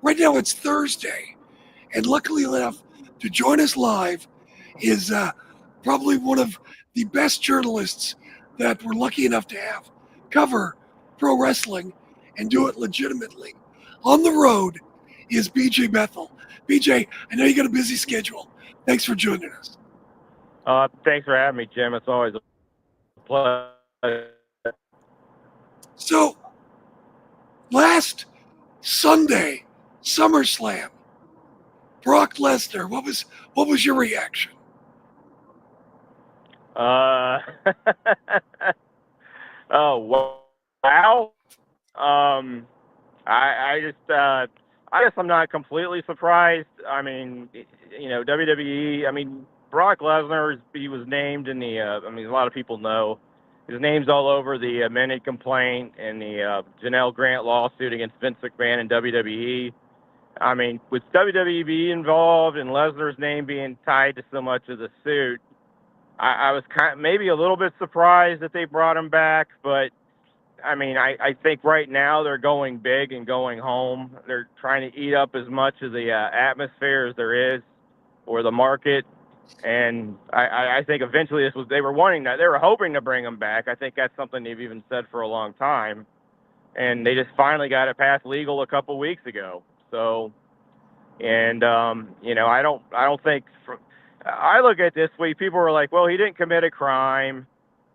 Right now it's Thursday, and luckily enough to join us live is probably one of the best journalists that we're lucky enough to have cover pro wrestling and do it legitimately. On the road is BJ Bethel. BJ, I know you got a busy schedule. Thanks for joining us. Thanks for having me, Jim. It's always a pleasure. So, last Sunday, SummerSlam, Brock Lesnar. What was your reaction? Oh wow. I guess I'm not completely surprised. I mean, WWE. I mean, Brock Lesnar. He was named in the. I mean, a lot of people know his name's all over the amended complaint and the Janelle Grant lawsuit against Vince McMahon and WWE. I mean, with WWE involved and Lesnar's name being tied to so much of the suit, I was maybe a little bit surprised that they brought him back, but I mean, I think right now they're going big and going home. They're trying to eat up as much of the atmosphere as there is, or the market. And I think eventually they were wanting that. They were hoping to bring him back. I think that's something they've even said for a long time. And they just finally got it passed legal a couple weeks ago. So, and, I don't think, I look at it this way, people were like, well, he didn't commit a crime.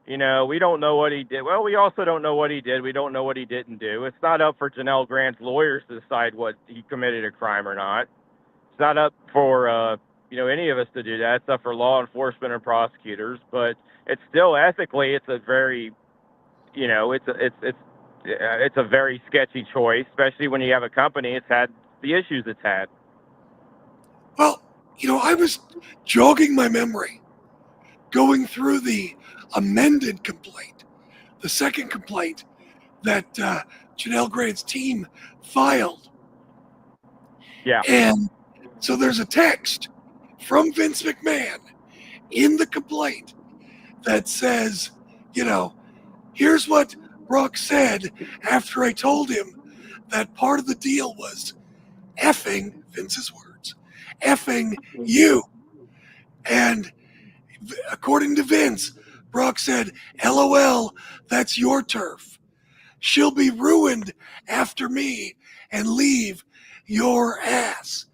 We don't know what he did. Well, we also don't know what he did. We don't know what he didn't do. It's not up for Janelle Grant's lawyers to decide what he committed a crime or not. It's not up for, any of us to do that. It's up for law enforcement and prosecutors. But it's still ethically, it's a very, it's a very sketchy choice, especially when you have a company. It's had the issues it's had. Well, I was jogging my memory, going through the amended complaint, the second complaint that Janelle Grant's team filed. Yeah. And so there's a text from Vince McMahon in the complaint that says, here's what Brock said after I told him that part of the deal was effing, Vince's words, effing you. And according to Vince, Brock said, LOL, that's your turf. She'll be ruined after me and leave your ass.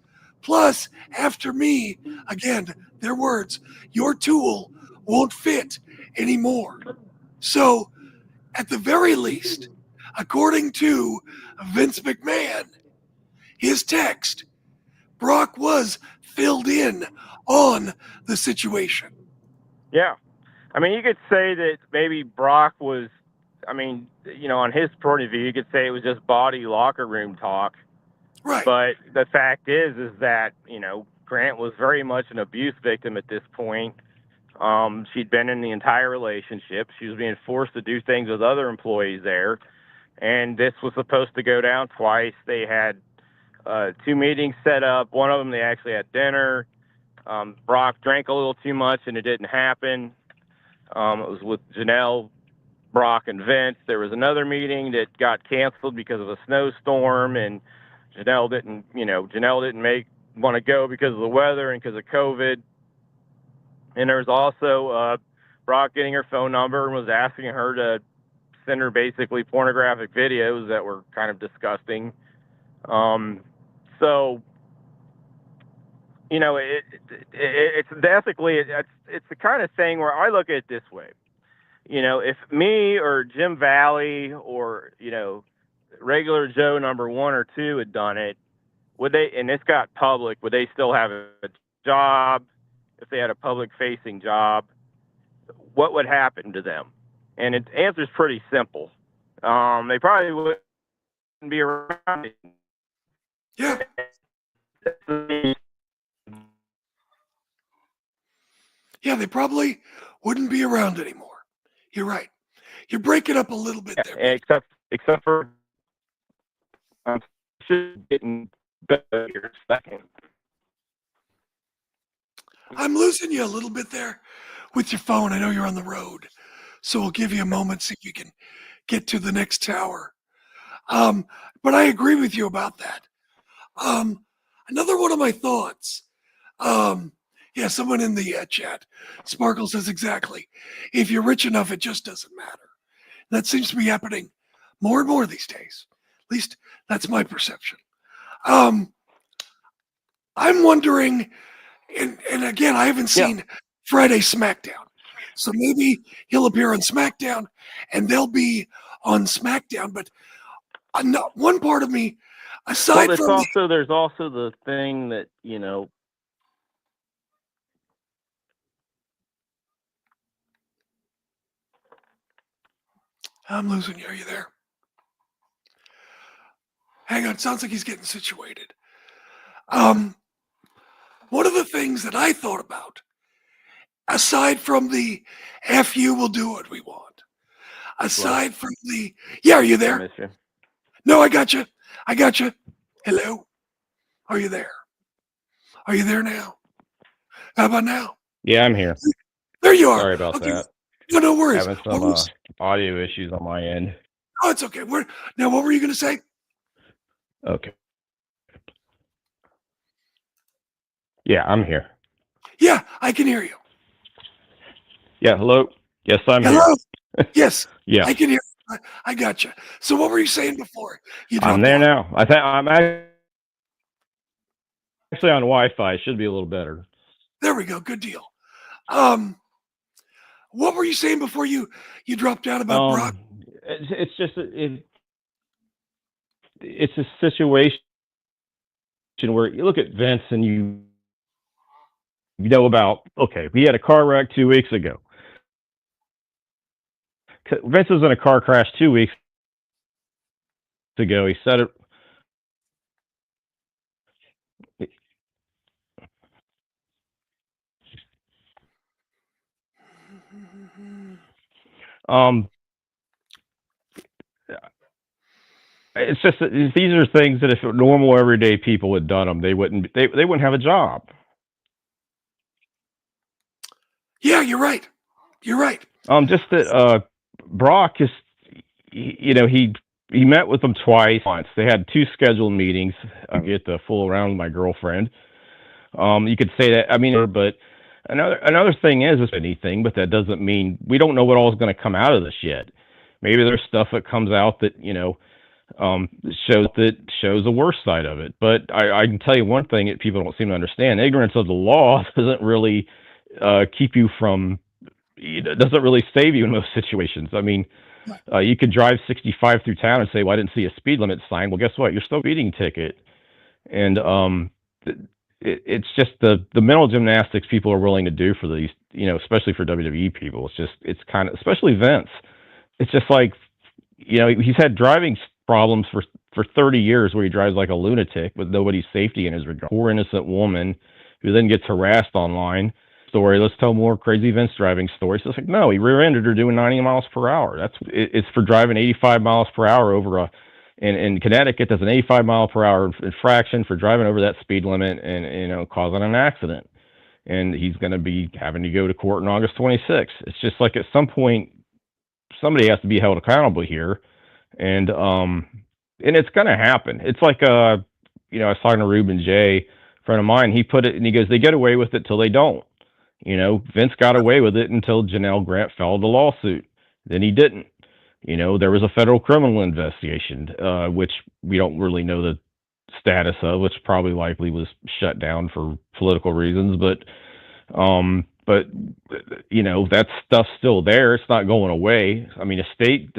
Plus, after me, again, their words, your tool won't fit anymore. So, at the very least, according to Vince McMahon, his text, Brock was filled in on the situation. Yeah. I mean, you could say that maybe Brock was, on his point of view, you could say it was just body locker room talk. Right. But the fact is that, Grant was very much an abuse victim at this point. She'd been in the entire relationship. She was being forced to do things with other employees there. And this was supposed to go down twice. They had 2 meetings set up. One of them, they actually had dinner. Brock drank a little too much and it didn't happen. It was with Janelle, Brock, and Vince. There was another meeting that got canceled because of a snowstorm, and Janelle didn't want to go because of the weather and because of COVID. And there was also Brock getting her phone number and was asking her to send her basically pornographic videos that were kind of disgusting. So, it's ethically, it's the kind of thing where I look at it this way. If me or Jim Valley or, regular Joe number 1 or 2 had done it, would they, and this got public, would they still have a job? If they had a public facing job, what would happen to them? And the answer is pretty simple. They probably wouldn't be around. Yeah. Yeah, they probably wouldn't be around anymore. You're right. You're breaking up a little bit there. Except for getting better here second. I'm losing you a little bit there with your phone. I know you're on the road, so we'll give you a moment so you can get to the next tower. But I agree with you about that. Another one of my thoughts. Yeah, someone in the chat, Sparkle says exactly. If you're rich enough, it just doesn't matter. That seems to be happening more and more these days. At least that's my perception. I'm wondering, and again, I haven't seen Friday SmackDown, so maybe he'll appear on SmackDown, and they'll be on SmackDown. But one part of me, aside well, from there's also the thing that I'm losing you. Are you there? Hang on. Sounds like he's getting situated. One of the things that I thought about, aside from the "F you, we'll do what we want," aside from the are you there? I miss you. No, I got you. I got you. Hello, are you there? Are you there now? How about now? Yeah, I'm here. There you are. Sorry about that. No worries. Having some audio issues on my end. Oh, it's okay. Now, what were you going to say? Okay. Yeah, I'm here. Yeah, I can hear you. Yeah, hello. Yes, I'm here. Yes. Yeah, I can hear you. I got you. So what were you saying before? I'm there now. I think I'm actually on Wi-Fi. Should be a little better. There we go. Good deal. What were you saying before you dropped out about Brock? It's just it's a situation where you look at Vince and you know about, okay, we had a car wreck 2 weeks ago. Vince was in a car crash 2 weeks ago. He said it. It's just that these are things that if normal everyday people had done them, they wouldn't have a job. Yeah, you're right. You're right. Just that Brock is, he met with them twice. Once they had 2 scheduled meetings. I get to fool around with my girlfriend. You could say that. I mean, but another thing is anything, but that doesn't mean we don't know what all is going to come out of this yet. Maybe there's stuff that comes out that shows the worst side of it. But I can tell you one thing that people don't seem to understand: ignorance of the law doesn't really keep you from. It doesn't really save you in most situations. I mean, you could drive 65 through town and say, "Well, I didn't see a speed limit sign." Well, guess what? You're still speeding ticket, and it's just the mental gymnastics people are willing to do for these, especially for WWE people. It's kind of, especially Vince. It's just like, he's had driving problems for 30 years where he drives like a lunatic with nobody's safety in his regard. Poor innocent woman who then gets harassed online. Story. Let's tell more crazy Vince driving stories. It's like, no, he rear-ended her doing 90 miles per hour. It's for driving 85 miles per hour over in Connecticut. That's an 85 mile per hour infraction for driving over that speed limit and causing an accident. And he's going to be having to go to court on August 26th. It's just like at some point somebody has to be held accountable here, and it's going to happen. It's like I was talking to Ruben J, a friend of mine. He put it, and he goes, they get away with it till they don't. Vince got away with it until Janelle Grant filed a lawsuit. Then he didn't. There was a federal criminal investigation, which we don't really know the status of, which probably likely was shut down for political reasons. But that stuff's still there. It's not going away. I mean, a state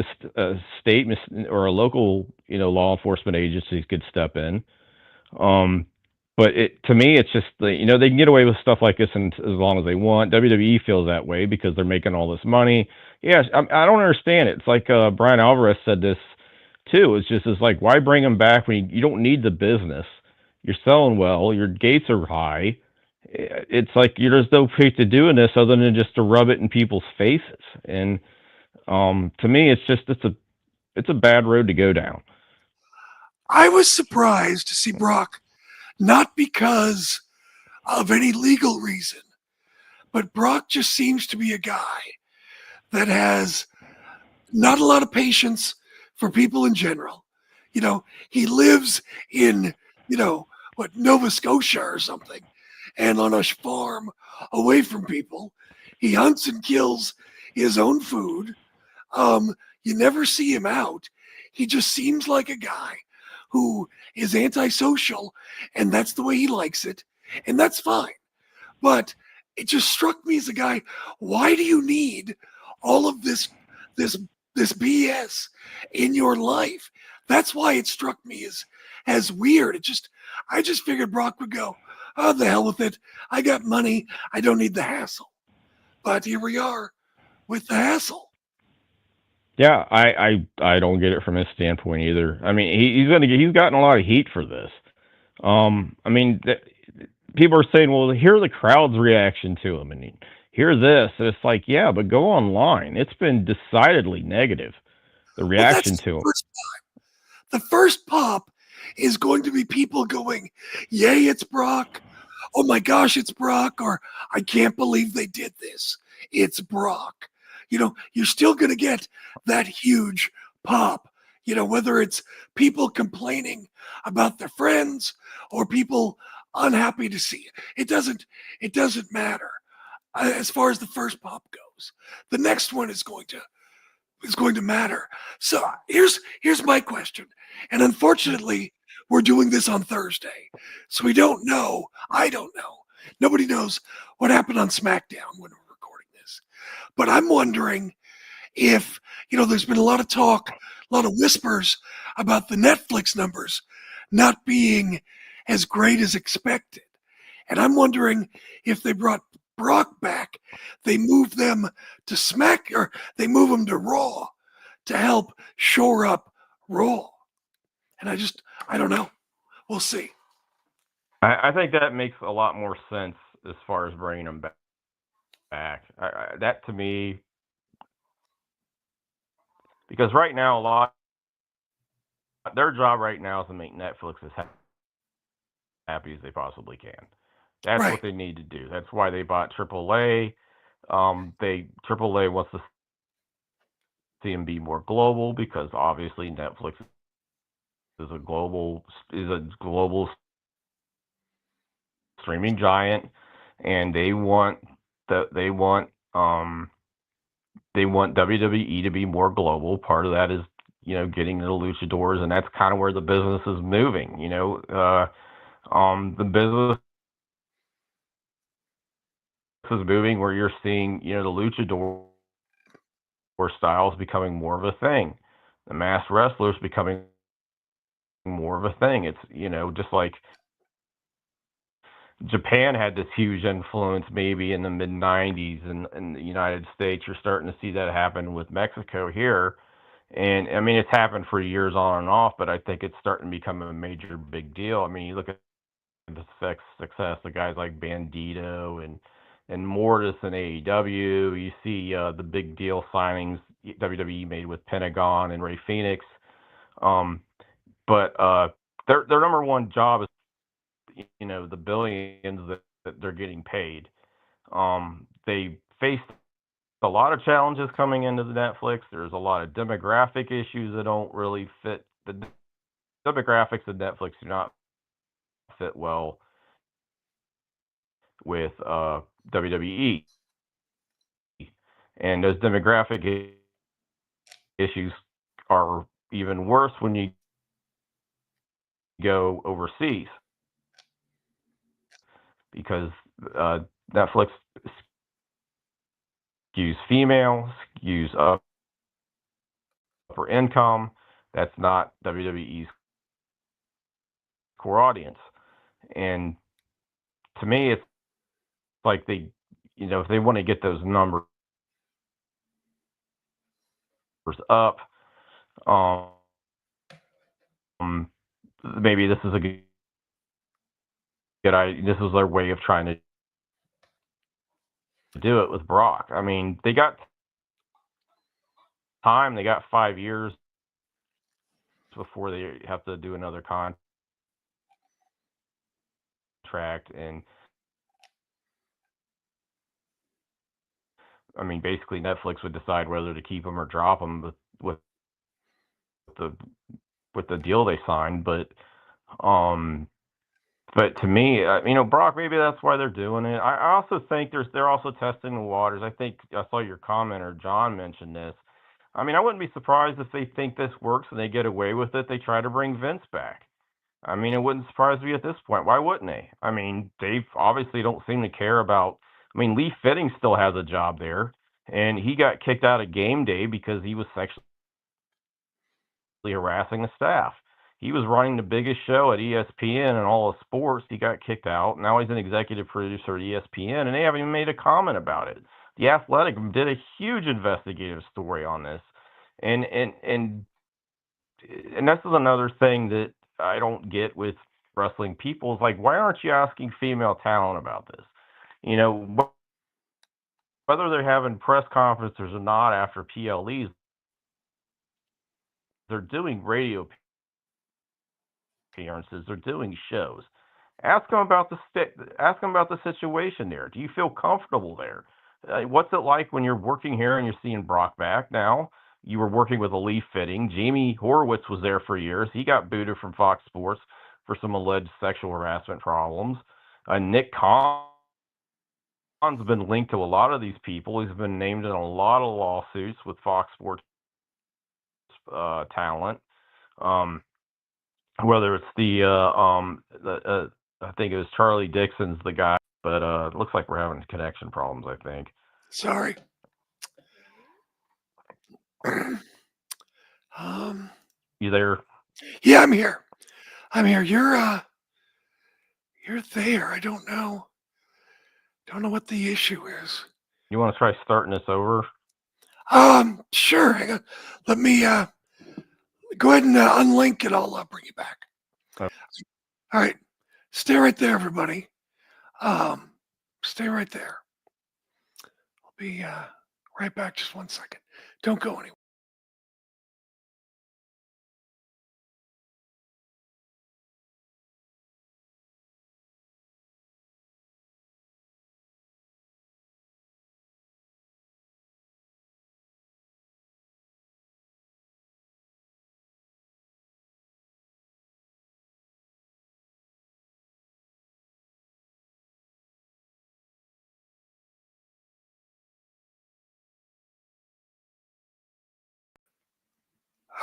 or a local, law enforcement agency could step in. But to me, it's just they can get away with stuff like this as long as they want. WWE feels that way because they're making all this money. Yes, I don't understand it. It's like Brian Alvarez said this too. It's like, why bring them back when you don't need the business? You're selling well. Your gates are high. It's like there's no point to doing this other than just to rub it in people's faces. And to me, it's a bad road to go down. I was surprised to see Brock, not because of any legal reason, but Brock just seems to be a guy that has not a lot of patience for people in general. He lives in you know, what, Nova Scotia or something, and on a farm away from people. He hunts and kills his own food. You never see him out. He just seems like a guy who is antisocial, and that's the way he likes it, and that's fine. But it just struck me as a guy. Why do you need all of this this BS in your life? That's why it struck me as weird. I just figured Brock would go, oh, the hell with it. I got money. I don't need the hassle. But here we are with the hassle. Yeah, I don't get it from his standpoint either. I mean, he's gotten a lot of heat for this. I mean, people are saying, well, hear the crowd's reaction to him, and hear this. And it's like, yeah, but go online. It's been decidedly negative. The Well, that's reaction to him. the first pop is going to be people going, yay, it's Brock. Oh my gosh, it's Brock. Or I can't believe they did this. It's Brock. You're still going to get that huge pop, whether it's people complaining about their friends or people unhappy to see it. It doesn't matter as far as the first pop goes. The next one is going to matter. So here's my question. And unfortunately, we're doing this on Thursday. So we don't know. I don't know. Nobody knows what happened on SmackDown when we're recording this. But I'm wondering if, there's been a lot of talk, a lot of whispers about the Netflix numbers not being as great as expected. And I'm wondering if they brought Brock back, they move them to Smack, or they move them to Raw to help shore up Raw. And I don't know. We'll see. I think that makes a lot more sense as far as bringing him back. That to me, because right now a lot their job right now is to make Netflix as happy as they possibly can. That's Right. what they need to do. That's why they bought AAA. They AAA wants to see them be more global because obviously Netflix is a global streaming giant, and they want WWE to be more global. Part of that is getting the luchadors, and that's kind of where the business is moving. The business is moving where you're seeing the luchador styles becoming more of a thing, the masked wrestlers becoming more of a thing. It's just like Japan had this huge influence maybe in the mid 90s in the United States. You're starting to see that happen with Mexico here. And I mean, it's happened for years on and off, but I think it's starting to become a major big deal. I mean, you look at the success of guys like Bandito and Mortis in AEW. You see the big deal signings WWE made with Pentagon and Ray Phoenix. But their number one job is the billions that they're getting paid. They faced a lot of challenges coming into the Netflix. There's a lot of demographic issues that don't really fit. The demographics of Netflix do not fit well with WWE, and those demographic issues are even worse when you go overseas because Netflix skews female, skews upper income. That's not WWE's core audience. And to me, it's like if they want to get those numbers up, um, maybe this is a good idea. This is their way of trying to do it with Brock. I mean, they got time. They got 5 years before they have to do another contract. And I mean, basically, Netflix would decide whether to keep him or drop him with the with the deal they signed. But But to me, Brock, maybe that's why they're doing it. I also think they're also testing the waters. I think I saw your commenter John mentioned this. I mean, I wouldn't be surprised if they think this works and they get away with it. They try to bring Vince back. I mean, it wouldn't surprise me at this point. Why wouldn't they? I mean, they obviously don't seem to care about. I mean, Lee Fitting still has a job there, and he got kicked out of game day because he was sexually harassing the staff. He was running the biggest show at ESPN and all of sports. He got kicked out. Now he's an executive producer at ESPN, and they haven't even made a comment about it. The Athletic did a huge investigative story on this, and this is another thing that I don't get with wrestling people is like, why aren't you asking female talent about this? You know, whether they're having press conferences or not after PLEs, they're doing radio appearances, they're doing shows. Ask them about the situation there. Do you feel comfortable there? What's it like when you're working here and you're seeing Brock back now? You were working with a Leaf Fitting. Jamie Horowitz was there for years. He got booted from Fox Sports for some alleged sexual harassment problems. Nick Khan's been linked to a lot of these people. He's been named in a lot of lawsuits with Fox Sports talent. Whether it's I think it was Charlie Dixon's the guy, but it looks like we're having connection problems, I think. Sorry. You there? Yeah, I'm here. You're there. I don't know what the issue is. You want to try starting this over? Sure. Hang on. Let me go ahead and unlink it. I'll bring you back. Okay. All right. Stay right there, everybody. Stay right there. I'll be right back. Just 1 second. Don't go anywhere.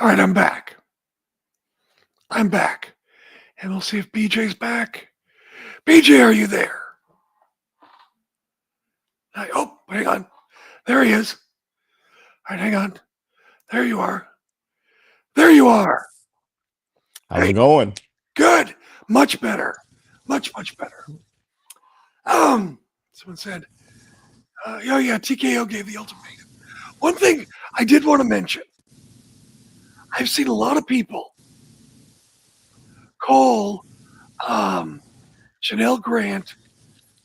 All right, I'm back. And we'll see if BJ's back. BJ, are you there? Oh, hang on. There he is. All right, hang on. There you are. There you are. How's it going? Good. Much better. Much better. Someone said, oh yeah, TKO gave the ultimatum. One thing I did want to mention, I've seen a lot of people call Janelle Grant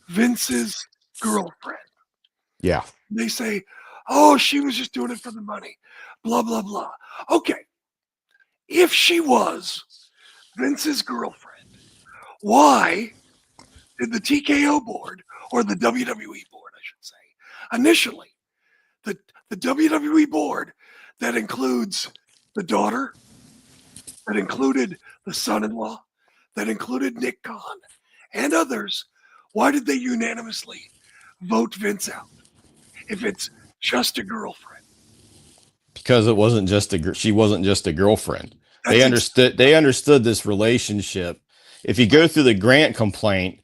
Vince's girlfriend. Yeah. They say, oh, she was just doing it for the money, blah, blah, blah. Okay. If she was Vince's girlfriend, why did the TKO board, or the WWE board, I should say, initially, the WWE board that includes the daughter, that included the son-in-law, that included Nick Khan and others, why did they unanimously vote Vince out if it's just a girlfriend? Because it wasn't just she wasn't just a girlfriend. They understood this relationship. If you go through the Grant complaint,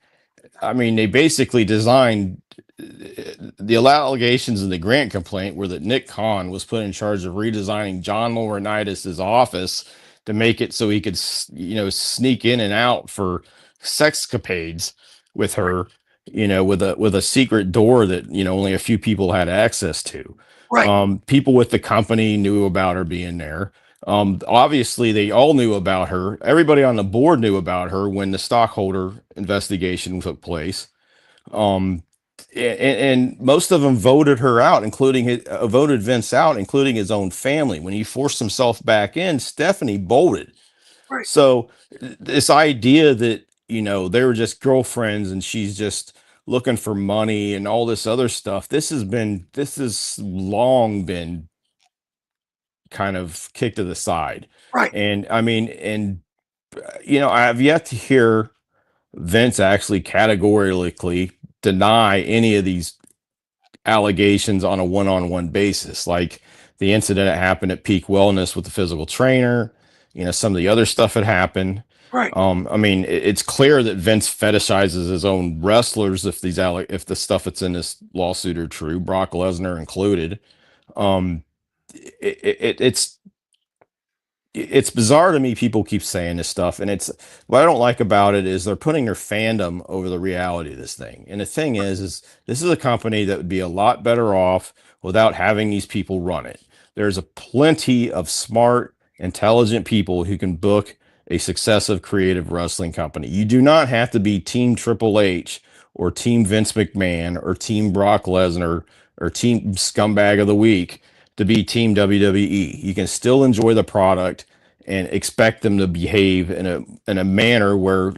I mean, they basically designed the allegations in the Grant complaint were that Nick Khan was put in charge of redesigning John Laurinaitis' office to make it so he could, sneak in and out for sexcapades with her, with a secret door that, only a few people had access to. Right. People with the company knew about her being there. Obviously, they all knew about her. Everybody on the board knew about her when the stockholder investigation took place. And most of them voted her out, voted Vince out, including his own family. When he forced himself back in, Stephanie bolted. Right. So this idea that, they were just girlfriends and she's just looking for money and all this other stuff, this has long been kind of kicked to the side. Right. And I mean, I have yet to hear Vince actually categorically deny any of these allegations on a one-on-one basis, like the incident that happened at Peak Wellness with the physical trainer. Some of the other stuff that happened. Right. I mean, it's clear that Vince fetishizes his own wrestlers if if the stuff that's in this lawsuit are true, Brock Lesnar included. Um, it's bizarre to me. People keep saying this stuff, and it's what I don't like about it is they're putting their fandom over the reality of this thing. And the thing is this is a company that would be a lot better off without having these people run it. There's a plenty of smart, intelligent people who can book a successive creative wrestling company. You do not have to be Team Triple H or Team Vince McMahon or Team Brock Lesnar or Team Scumbag of the Week to be Team WWE. You can still enjoy the product and expect them to behave in a manner where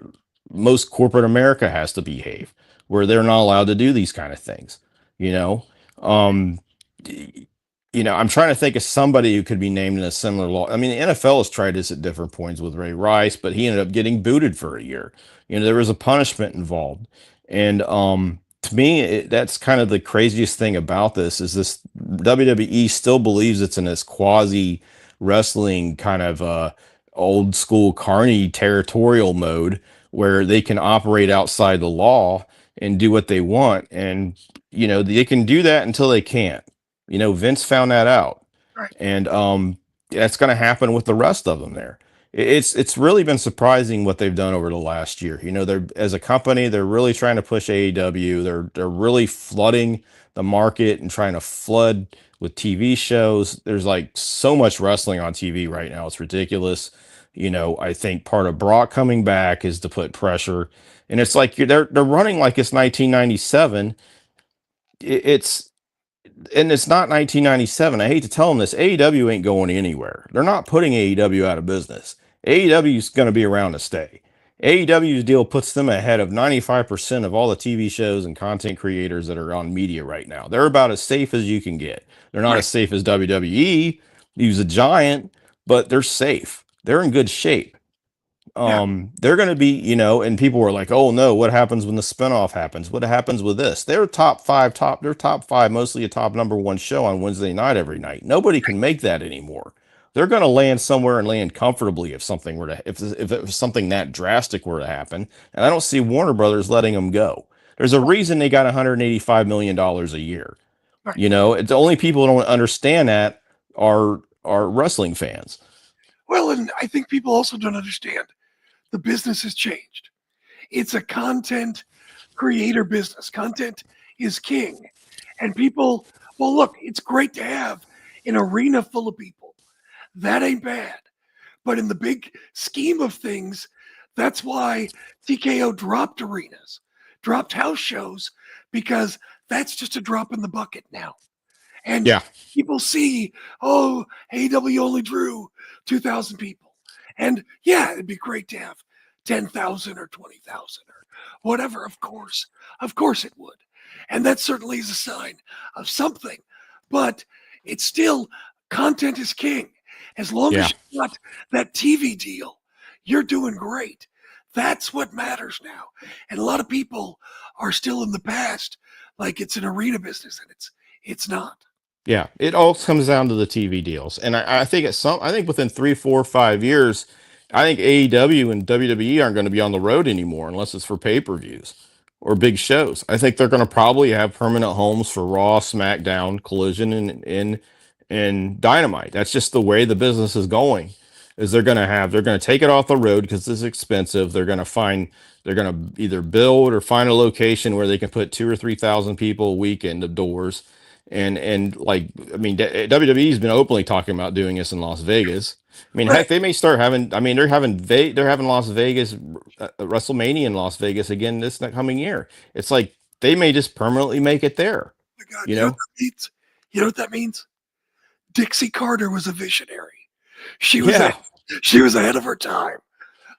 most corporate America has to behave, where they're not allowed to do these kind of things. You know, um, I'm trying to think of somebody who could be named in a similar law. I mean, the NFL has tried this at different points with Ray Rice, but he ended up getting booted for a year. There was a punishment involved, and to me, that's kind of the craziest thing about this is this WWE still believes it's in this quasi wrestling kind of old school carny territorial mode where they can operate outside the law and do what they want. And, they can do that until they can't. Vince found that out. Right. And that's going to happen with the rest of them there. It's really been surprising what they've done over the last year. They're as a company, they're really trying to push AEW. They're really flooding the market and trying to flood with TV shows. There's like so much wrestling on TV right now. It's ridiculous. I think part of Brock coming back is to put pressure, and it's like they're running like it's 1997. It's and it's not 1997. I hate to tell them this. AEW ain't going anywhere. They're not putting AEW out of business. AEW is going to be around to stay. AEW's deal puts them ahead of 95% of all the TV shows and content creators that are on media right now. They're about as safe as you can get. They're not Right. as safe as WWE. He's a giant, but they're safe. They're in good shape. They're going to be, and people were like, oh no, what happens when the spinoff happens? What happens with this? They're top five, mostly a top number one show on Wednesday night every night. Nobody can make that anymore. They're going to land somewhere and land comfortably if something were to, if it was something that drastic were to happen. And I don't see Warner Brothers letting them go. There's a reason they got $185 million a year. Right. It's the only people who don't understand that are wrestling fans. Well, and I think people also don't understand the business has changed. It's a content creator business. Content is king. And people, well, look, it's great to have an arena full of people. That ain't bad. But in the big scheme of things, that's why TKO dropped arenas, dropped house shows, because that's just a drop in the bucket now. And people see, oh, AEW only drew 2,000 people. And yeah, it'd be great to have 10,000 or 20,000 or whatever. Of course it would. And that certainly is a sign of something. But it's still, content is king. As long as you got that TV deal, you're doing great. That's what matters now. And a lot of people are still in the past, like it's an arena business, and it's not. Yeah, it all comes down to the TV deals, and I think I think within 3, 4, 5 years, I think AEW and WWE aren't going to be on the road anymore unless it's for pay-per-views or big shows. I think they're going to probably have permanent homes for Raw, SmackDown, Collision, and Dynamite. That's just the way the business is going. Is they're going to take it off the road because it's expensive. They're going to either build or find a location where they can put 2,000 or 3,000 people a week into doors. And like, I mean, WWE's been openly talking about doing this in Las Vegas. I mean, heck, they may start having. I mean, they're having Las Vegas WrestleMania in Las Vegas again this coming year. It's like they may just permanently make it there. Oh my God, you know what that means? Dixie Carter was a visionary. She was ahead of her time.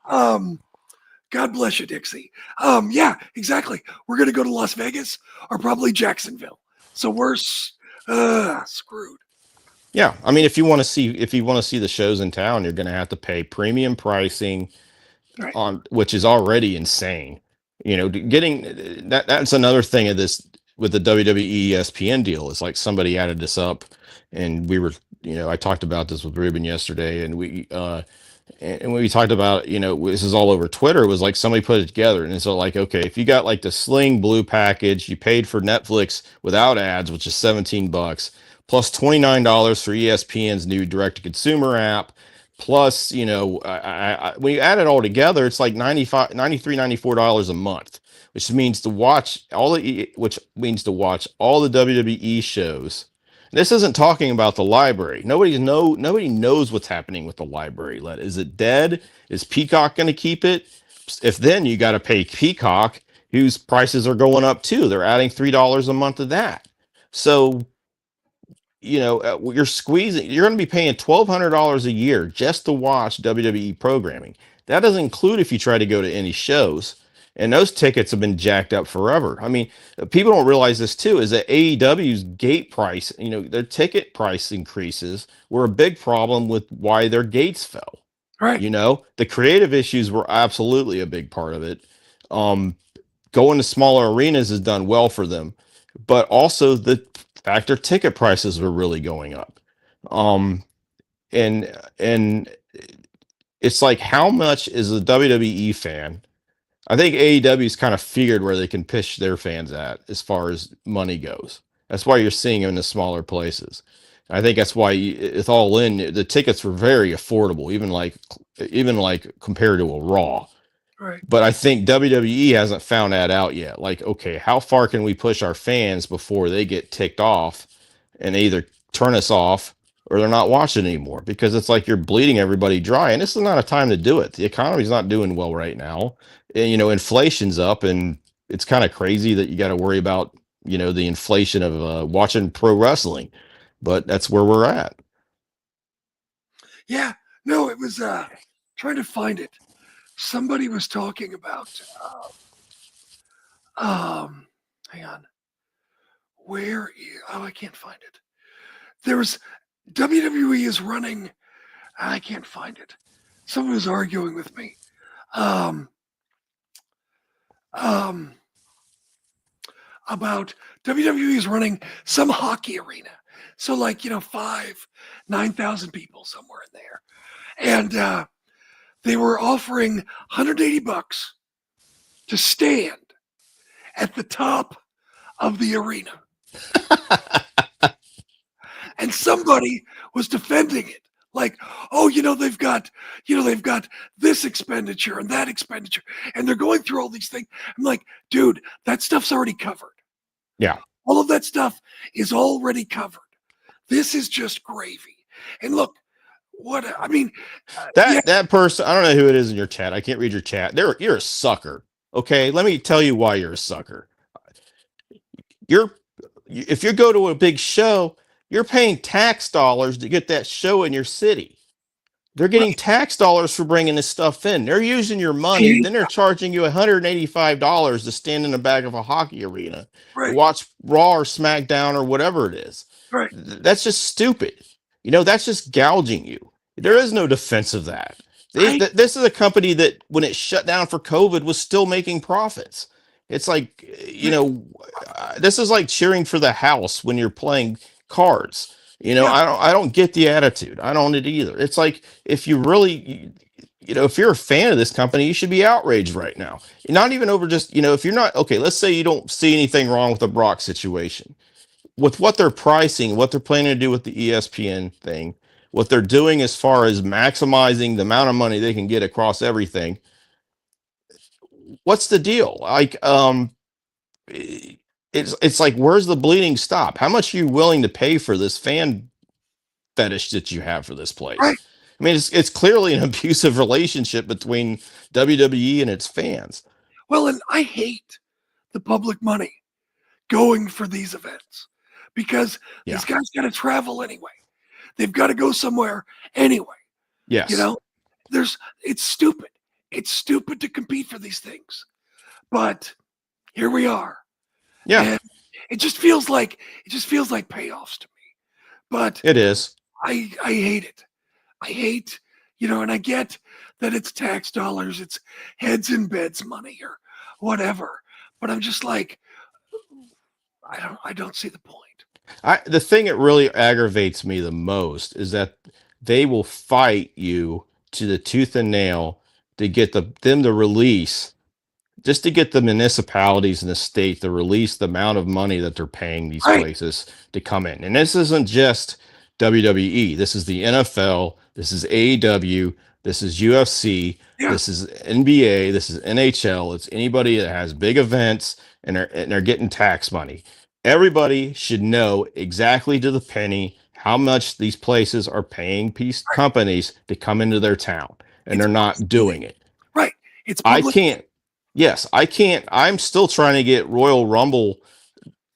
God bless you, Dixie. Yeah, exactly. We're gonna go to Las Vegas or probably Jacksonville. So we're screwed. Yeah, I mean, if you want to see the shows in town, you're going to have to pay premium pricing, Right. which is already insane. You know, getting that's another thing of this with the WWE ESPN deal. Is like somebody added this up, and we were, I talked about this with Ruben yesterday, and and when we talked about, this is all over Twitter, it was like somebody put it together. And so, like, okay, if you got like the Sling Blue package, you paid for Netflix without ads, which is $17, plus $29 for ESPN's new direct to consumer app. Plus, when you add it all together, it's like $94 a month, which means to watch all the WWE shows. This isn't talking about the library. Nobody knows what's happening with the library. Is it dead? Is Peacock going to keep it? If then you got to pay Peacock, whose prices are going up too. They're adding $3 a month to that. So, you're squeezing. You're going to be paying $1,200 a year just to watch WWE programming. That doesn't include if you try to go to any shows. And those tickets have been jacked up forever. I mean, people don't realize this too, is that AEW's gate price, their ticket price increases were a big problem with why their gates fell. Right. The creative issues were absolutely a big part of it. Going to smaller arenas has done well for them, but also the fact their ticket prices were really going up. And it's like, how much is a WWE fan? I think AEW's kind of figured where they can pitch their fans at as far as money goes. That's why you're seeing them in the smaller places. I think that's why it's all in. The tickets were very affordable, even like compared to a Raw. Right. But I think WWE hasn't found that out yet. Like, okay, how far can we push our fans before they get ticked off and either turn us off or they're not watching anymore? Because it's like you're bleeding everybody dry, and this is not a time to do it. The economy's not doing well right now. And, inflation's up, and it's kind of crazy that you got to worry about, the inflation of watching pro wrestling, but that's where we're at. Yeah, no, it was trying to find it. Somebody was talking about, hang on, I can't find it. There's WWE is running, I can't find it. Someone was arguing with me. About WWE is running some hockey arena. So 9,000 people somewhere in there. And they were offering $180 to stand at the top of the arena. And somebody was defending it. Like, they've got this expenditure and that expenditure, and they're going through all these things. I'm like, dude, that stuff's already covered. Yeah. All of that stuff is already covered. This is just gravy. And look, that person, I don't know who it is in your chat. I can't read your chat. You're a sucker. Okay. Let me tell you why you're a sucker. If you go to a big show, you're paying tax dollars to get that show in your city. They're getting tax dollars for bringing this stuff in. They're using your money. Then they're charging you $185 to stand in the back of a hockey arena to watch Raw or SmackDown or whatever it is. Right. That's just stupid. That's just gouging you. There is no defense of that. This is a company that, when it shut down for COVID, was still making profits. It's like, this is like cheering for the house when you're playing cards. I don't get the attitude. I don't either. It's like, if you really, if you're a fan of this company, you should be outraged right now. Not even over just, if you're not, okay, let's say you don't see anything wrong with the Brock situation. With what they're pricing, what they're planning to do with the ESPN thing, what they're doing as far as maximizing the amount of money they can get across everything. What's the deal? Like, it's like, where's the bleeding stop? How much are you willing to pay for this fan fetish that you have for this place? Right. I mean, it's clearly an abusive relationship between WWE and its fans. Well, and I hate the public money going for these events, because these guys got to travel anyway. They've got to go somewhere anyway. Yes. It's stupid. It's stupid to compete for these things. But here we are. Yeah. And it just feels like payoffs to me. But it is. I hate it. I hate, and I get that it's tax dollars, it's heads in beds money or whatever. But I'm just like, I don't see the point. The thing that really aggravates me the most is that they will fight you to the tooth and nail to get them to release, just to get the municipalities and the state to release the amount of money that they're paying these Right. places to come in. And this isn't just WWE. This is the NFL. This is AEW. This is UFC. Yeah. This is NBA. This is NHL. It's anybody that has big events and they're getting tax money. Everybody should know exactly to the penny how much these places are paying companies to come into their town, and It's they're not doing it. Right. It's I public. can't. Yes, I can't. I'm still trying to get Royal Rumble.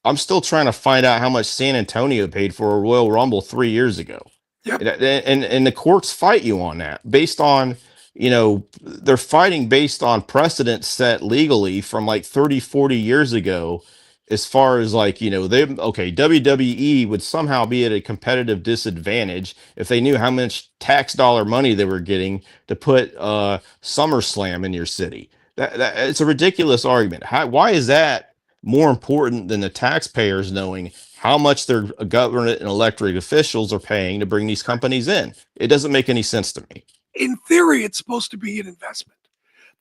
I'm still trying to find out how much San Antonio paid for a Royal Rumble 3 years ago. Yep. And the courts fight you on that based on, they're fighting based on precedent set legally from like 30, 40 years ago. As far as like, WWE would somehow be at a competitive disadvantage if they knew how much tax dollar money they were getting to put SummerSlam in your city. That it's a ridiculous argument. Why is that more important than the taxpayers knowing how much their government and elected officials are paying to bring these companies in? It doesn't make any sense to me. In theory, it's supposed to be an investment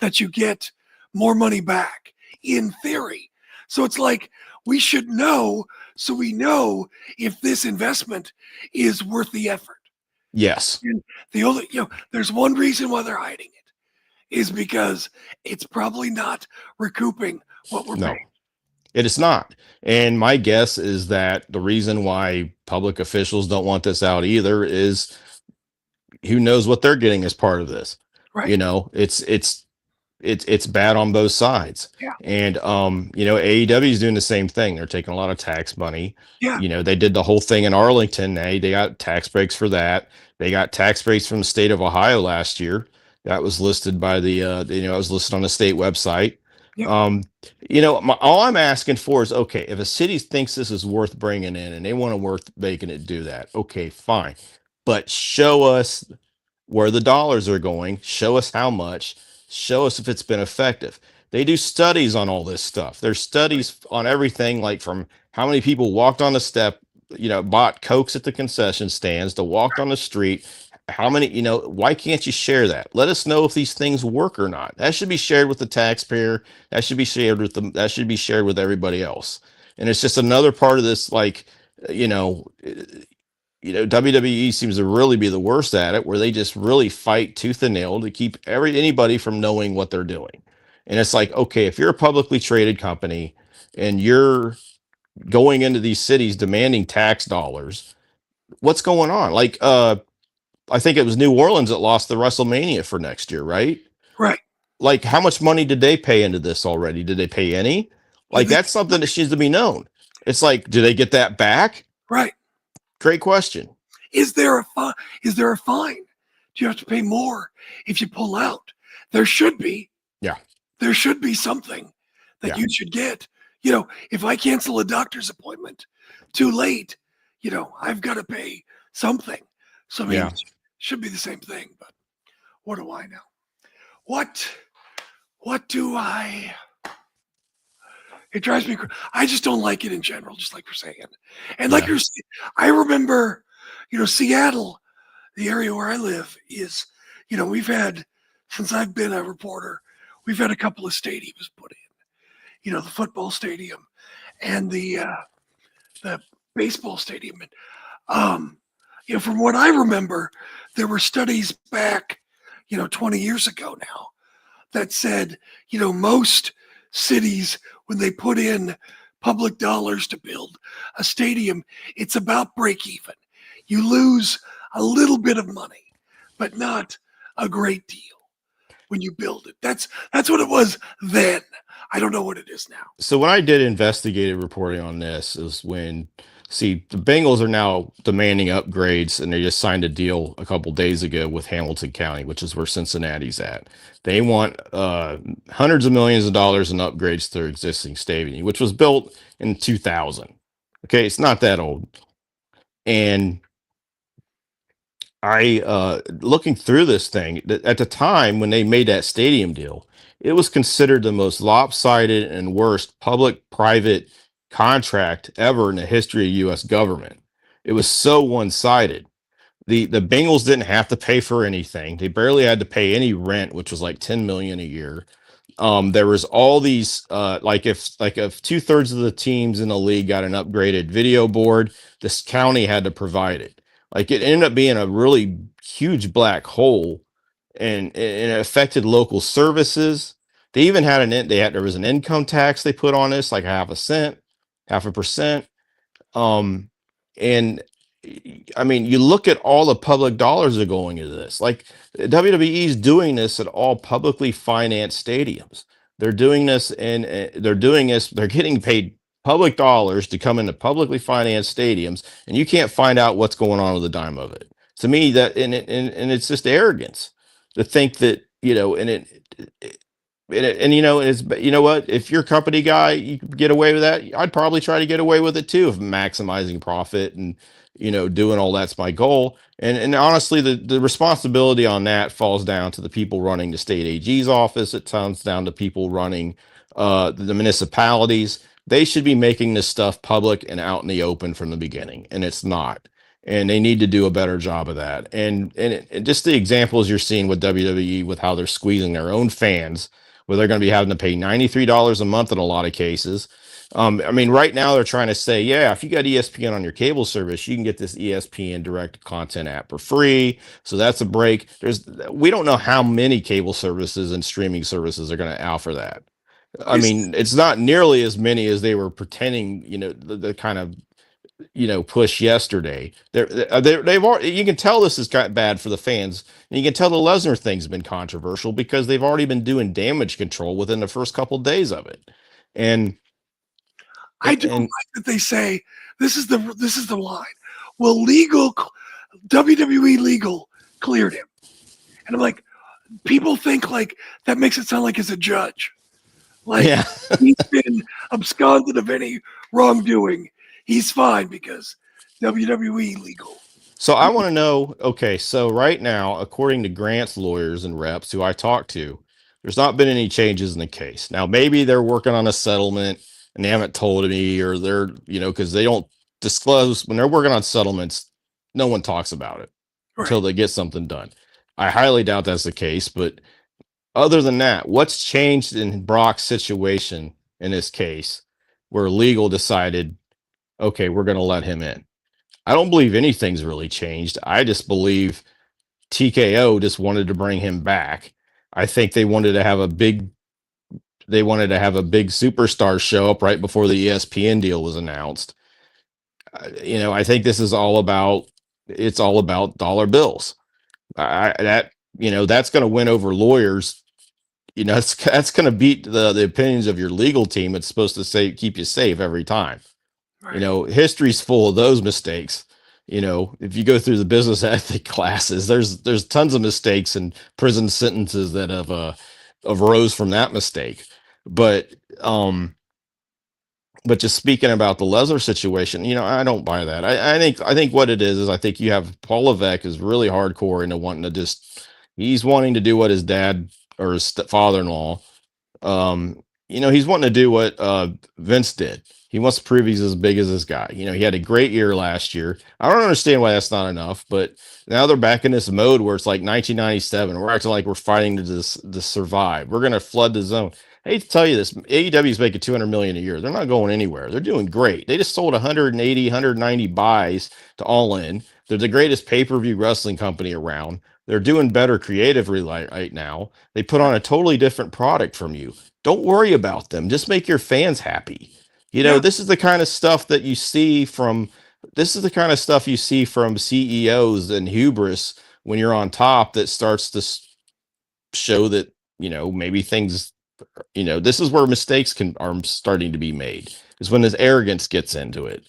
that you get more money back. In theory. So it's like we should know, so we know if this investment is worth the effort. Yes. And the only, there's one reason why they're hiding it is because it's probably not recouping what we're paying. It is not. And my guess is that the reason why public officials don't want this out either is who knows what they're getting as part of this. Right. It's bad on both sides. Yeah. And AEW is doing the same thing. They're taking a lot of tax money. Yeah. They did the whole thing in Arlington. They got tax breaks for that. They got tax breaks from the state of Ohio last year. That was listed by it was listed on the state website. Yep. All I'm asking for is, okay, if a city thinks this is worth bringing in and they want to worth making it do that, okay, fine. But show us where the dollars are going. Show us how much. Show us if it's been effective. They do studies on all this stuff. There's studies on everything, like from how many people walked on the step, bought Cokes at the concession stands, to walked on the street. How many, why can't you share that? Let us know if these things work or not. That should be shared with the taxpayer. That should be shared with them. That should be shared with everybody else. And it's just another part of this, like, WWE seems to really be the worst at it, where they just really fight tooth and nail to keep anybody from knowing what they're doing. And it's like, okay, if you're a publicly traded company and you're going into these cities demanding tax dollars, what's going on? Like, I think it was New Orleans that lost the WrestleMania for next year, right? Right. Like, how much money did they pay into this already? Did they pay any? Like, that's something that needs to be known. It's like, do they get that back? Right. Great question. Is there a fine? Do you have to pay more if you pull out? There should be. Yeah. There should be something that you should get. If I cancel a doctor's appointment too late, I've got to pay something. So it should be the same thing, but what do I know? What do I? It drives me crazy. I just don't like it in general, just like we're saying. And like you're saying, I remember, Seattle, the area where I live is, we've had, since I've been a reporter, we've had a couple of stadiums put in, the football stadium and the baseball stadium. And, from what I remember, there were studies back, 20 years ago now that said, most cities, when they put in public dollars to build a stadium, it's about break even. You lose a little bit of money, but not a great deal when you build it. That's what it was then. I don't know what it is now. So when I did investigative reporting on this is when, the Bengals are now demanding upgrades, and they just signed a deal a couple days ago with Hamilton County, which is where Cincinnati's at. They want hundreds of millions of dollars in upgrades to their existing stadium, which was built in 2000. Okay, it's not that old. And looking through this thing at the time when they made that stadium deal, it was considered the most lopsided and worst public-private contract ever in the history of U.S. government. It was so one-sided. The Bengals didn't have to pay for anything. They barely had to pay any rent, which was like 10 million a year. There was all these if 2/3 of the teams in the league got an upgraded video board, this county had to provide it. Like it ended up being a really huge black hole, and it affected local services. They even had there was an income tax they put on this, like half a cent, half a percent. Um, and I mean, you look at all the public dollars that are going into this. Like WWE is doing this at all publicly financed stadiums. They're doing this, and they're doing this. They're getting paid public dollars to come into publicly financed stadiums, and you can't find out what's going on with a dime of it. To me, and it's just arrogance to think that you know what? If you're a company guy, you can get away with that. I'd probably try to get away with it too, if maximizing profit and doing all that's my goal. And honestly, the responsibility on that falls down to the people running the state AG's office. It comes down to people running the municipalities. They should be making this stuff public and out in the open from the beginning, and it's not. And they need to do a better job of that. And just the examples you're seeing with WWE, with how they're squeezing their own fans, where they're going to be having to pay $93 a month in a lot of cases. I mean, right now they're trying to say, yeah, if you got ESPN on your cable service, you can get this ESPN direct content app for free. So that's a break. We don't know how many cable services and streaming services are going to offer that. I mean, it's not nearly as many as they were pretending, the kind of push yesterday. They've already, you can tell this is kind of bad for the fans, and you can tell the Lesnar thing's been controversial because they've already been doing damage control within the first couple of days of it. And I don't like that they say this is the line. Well, WWE legal cleared him, and I'm like, people think like that makes it sound like it's a judge. Like he's been absconded of any wrongdoing. He's fine because WWE legal. So I want to know, okay, so right now, according to Grant's lawyers and reps who I talked to, there's not been any changes in the case. Now, maybe they're working on a settlement and they haven't told me, or they're, because they don't disclose when they're working on settlements, no one talks about it until they get something done. I highly doubt that's the case, but other than that, what's changed in Brock's situation in this case where legal decided, okay, we're going to let him in? I don't believe anything's really changed. I just believe TKO just wanted to bring him back. I think they wanted to have a big superstar show up right before the ESPN deal was announced. I think this is all about dollar bills. That's going to win over lawyers. That's going to beat the opinions of your legal team. It's supposed to keep you safe every time. Right. History's full of those mistakes. If you go through the business ethic classes, there's tons of mistakes and prison sentences that have arose from that mistake. But just speaking about the Lesnar situation, I don't buy that. I think what it is I think you have Paul Levesque is really hardcore into wanting to he's wanting to do what his dad or his father-in-law, he's wanting to do what Vince did. He wants to prove he's as big as this guy. He had a great year last year. I don't understand why that's not enough, but now they're back in this mode where it's like 1997. We're acting like we're fighting to survive. We're going to flood the zone. I hate to tell you this, AEW is making $200 million a year. They're not going anywhere. They're doing great. They just sold 180, 190 buys to All In. They're the greatest pay-per-view wrestling company around. They're doing better creatively right now. They put on a totally different product from you. Don't worry about them. Just make your fans happy. This is the kind of stuff that you see from CEOs and hubris when you're on top, that starts to show that, maybe things, this is where mistakes are starting to be made, is when this arrogance gets into it.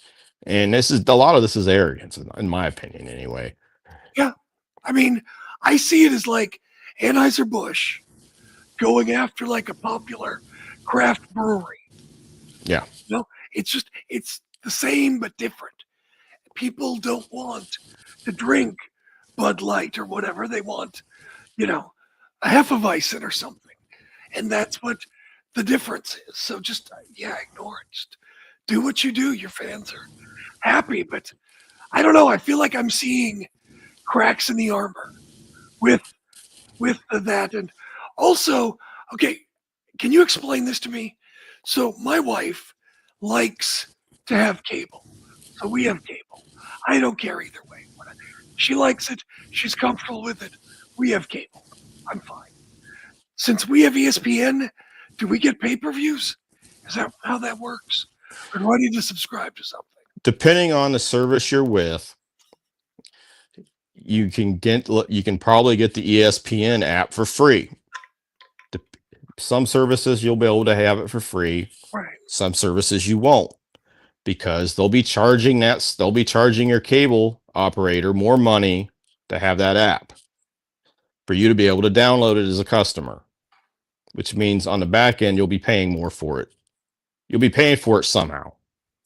And a lot of this is arrogance, in my opinion, anyway. Yeah. I mean, I see it as like Anheuser-Busch going after like a popular craft brewery. Yeah. It's the same but different. People don't want to drink Bud Light or whatever. They want, a Hefeweizen or something. And that's what the difference is. So just, ignore it. Just do what you do. Your fans are happy. But I don't know. I feel like I'm seeing cracks in the armor with that. And also, okay, can you explain this to me? So my wife likes to have cable. So we have cable. I don't care either way. She likes it. She's comfortable with it. We have cable. I'm fine. Since we have ESPN, do we get pay-per-views? Is that how that works? Or do I need to subscribe to something? Depending on the service you're with, you can probably get the ESPN app for free. Some services you'll be able to have it for free. Right. Some services you won't, because they'll be charging your cable operator more money to have that app for you to be able to download it as a customer, which means on the back end you'll be paying more for it. You'll be paying for it somehow.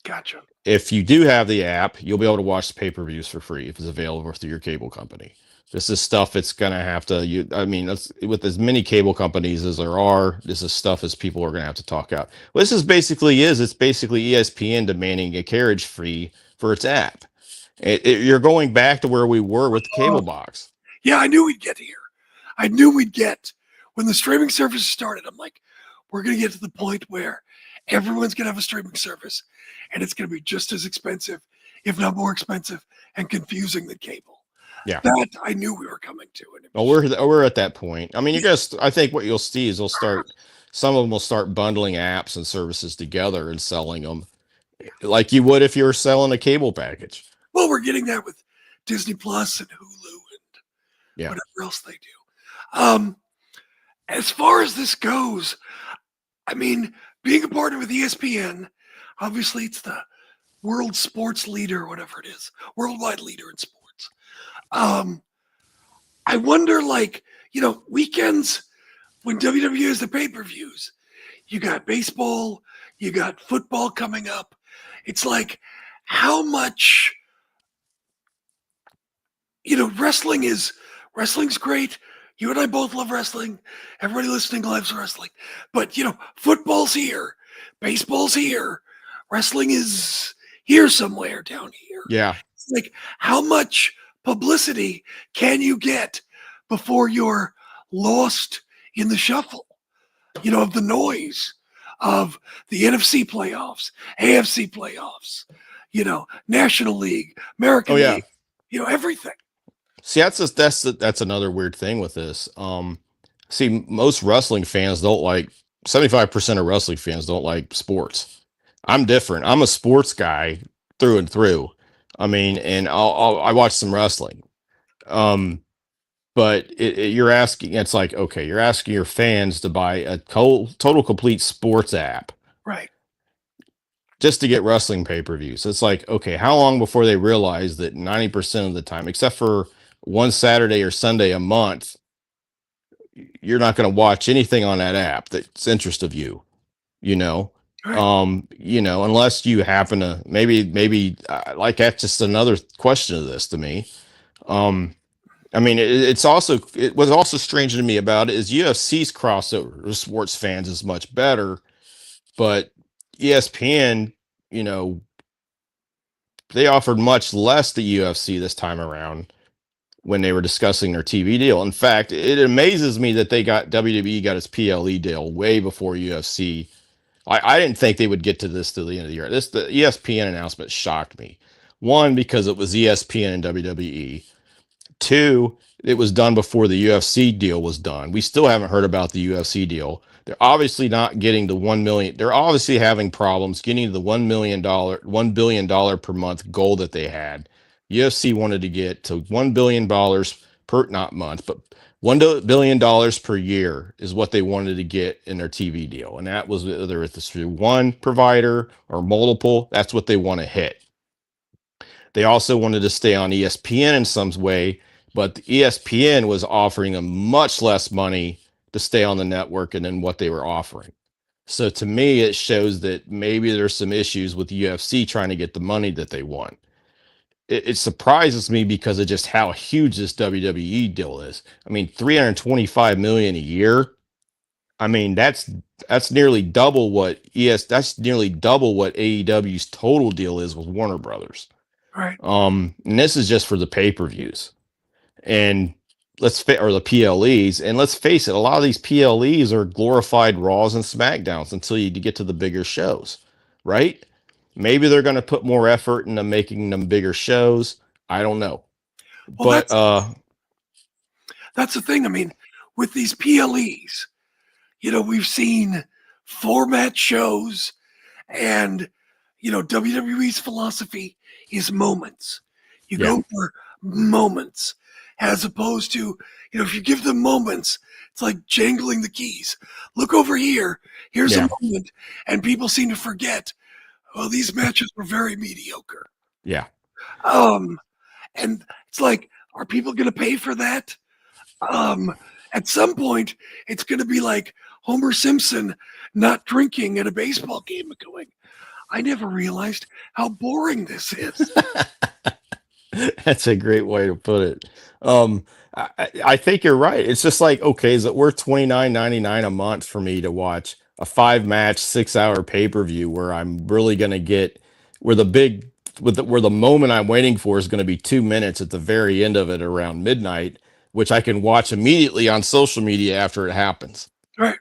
Gotcha. If you do have the app, you'll be able to watch the pay-per-views for free if it's available through your cable company. This is stuff it's gonna have to. With as many cable companies as there are, this is stuff as people are gonna have to talk out. Well, it's basically ESPN demanding a carriage fee for its app. You're going back to where we were with the cable box. Yeah, I knew we'd get here. I knew we'd get when the streaming service started. I'm like, we're gonna get to the point where everyone's gonna have a streaming service, and it's gonna be just as expensive, if not more expensive, and confusing than cable. Yeah, that I knew we were coming to. Well, we're at that point. I mean, I think what you'll see is some of them will start bundling apps and services together and selling them like you would if you were selling a cable package. Well, we're getting that with Disney Plus and Hulu and whatever else they do. As far as this goes, I mean, being a partner with ESPN, obviously it's the world sports leader, whatever it is, worldwide leader in sports. I wonder, weekends when WWE has the pay-per-views, you got baseball, you got football coming up. It's like, how much, wrestling's great. You and I both love wrestling. Everybody listening loves wrestling. But, football's here. Baseball's here. Wrestling is here somewhere down here. Yeah. It's like, how much publicity can you get before you're lost in the shuffle, of the noise of the NFC playoffs, AFC playoffs, National League, American League, everything. See, that's another weird thing with this. See, most wrestling fans don't like 75% of wrestling fans don't like sports. I'm different. I'm a sports guy through and through. I mean, and I watch some wrestling. But you're asking, it's like, okay, you're asking your fans to buy a total complete sports app. Right. Just to get wrestling pay-per-views. It's like, okay, how long before they realize that 90% of the time, except for one Saturday or Sunday a month, you're not going to watch anything on that app that's interest of you, Right. Unless you happen to maybe like that's just another question of this to me. I mean, it was also strange to me about it is UFC's crossover with sports fans is much better, but ESPN, they offered much less to UFC this time around when they were discussing their TV deal. In fact, it amazes me that WWE got its PLE deal way before UFC. I didn't think they would get to this till the end of the year. The ESPN announcement shocked me. One, because it was ESPN and WWE. Two, it was done before the UFC deal was done. We still haven't heard about the UFC deal. They're obviously not getting the 1 million. They're obviously having problems getting the $1 billion per month goal that they had. UFC wanted to get to $1 billion per, not month, but $1 billion per year is what they wanted to get in their TV deal. And that was whether it's through one provider or multiple, that's what they want to hit. They also wanted to stay on ESPN in some way, but the ESPN was offering them much less money to stay on the network and than what they were offering. So to me, it shows that maybe there's some issues with UFC trying to get the money that they want. it surprises me because of just how huge this WWE deal is. I mean, 325 million a year. I mean, that's nearly double what that's nearly double what AEW's total deal is with Warner Brothers. Right. And this is just for the pay-per-views. And or the PLEs, and let's face it, a lot of these PLEs are glorified Raws and SmackDowns until you get to the bigger shows, right? Maybe they're going to put more effort into making them bigger shows. I don't know. Well, But that's the thing. I mean, with these PLEs, we've seen format shows, and WWE's philosophy is moments. You go for moments, as opposed to if you give them moments, it's like jangling the keys. Look over here. Here's a moment, and people seem to forget. Oh, these matches were very mediocre. Yeah. And it's like, are people going to pay for that? At some point, it's going to be like Homer Simpson not drinking at a baseball game and going, I never realized how boring this is. That's a great way to put it. I think you're right. It's just like, okay, is it worth $29.99 a month for me to watch a 5-match, 6-hour pay-per-view where I'm really going to get where the moment I'm waiting for is going to be 2 minutes at the very end of it around midnight, which I can watch immediately on social media after it happens. Right.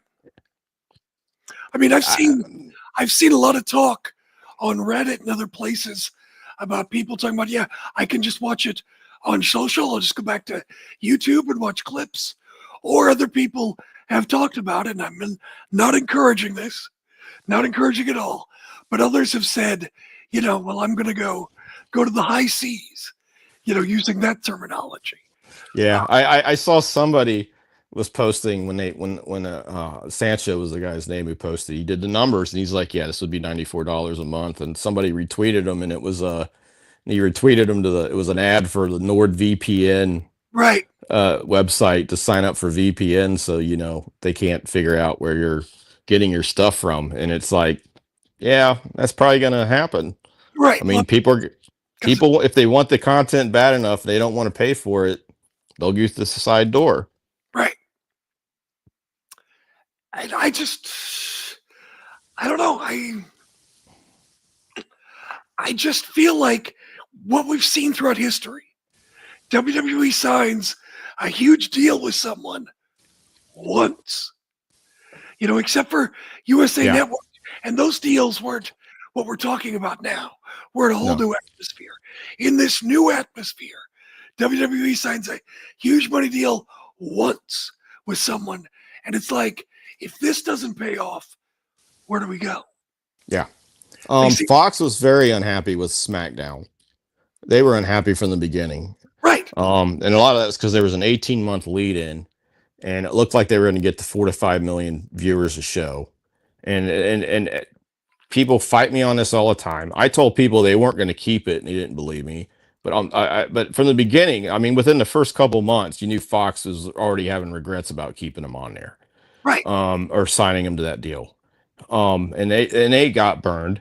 I mean, I've seen a lot of talk on Reddit and other places about people talking about, yeah, I can just watch it on social. I'll just go back to YouTube and watch clips. Or other people have talked about it, and I'm not encouraging this, not encouraging at all. But others have said, well, I'm going to go to the high seas, using that terminology. Yeah, I saw somebody was posting when Sancho was the guy's name who posted. He did the numbers and he's like, yeah, this would be $94 a month. And somebody retweeted him, and it was he retweeted him it was an ad for the NordVPN right website to sign up for VPN, so they can't figure out where you're getting your stuff from. And it's like, yeah, that's probably gonna happen. Right. I mean, people if they want the content bad enough, they don't want to pay for it, they'll use the side door. Right. And I don't know. I just feel like what we've seen throughout history, WWE signs a huge deal with someone once, except for USA Network. And those deals weren't what we're talking about now. We're in a whole new atmosphere. In this new atmosphere, WWE signs a huge money deal once with someone. And it's like, if this doesn't pay off, where do we go? Yeah. Fox was very unhappy with SmackDown. They were unhappy from the beginning. Right. And a lot of that's because there was an 18-month lead in, and it looked like they were going to get to 4 to 5 million viewers a show. And people fight me on this all the time. I told people they weren't going to keep it, and they didn't believe me. But but from the beginning, I mean, within the first couple months, you knew Fox was already having regrets about keeping them on there, right? Or signing them to that deal. And they got burned.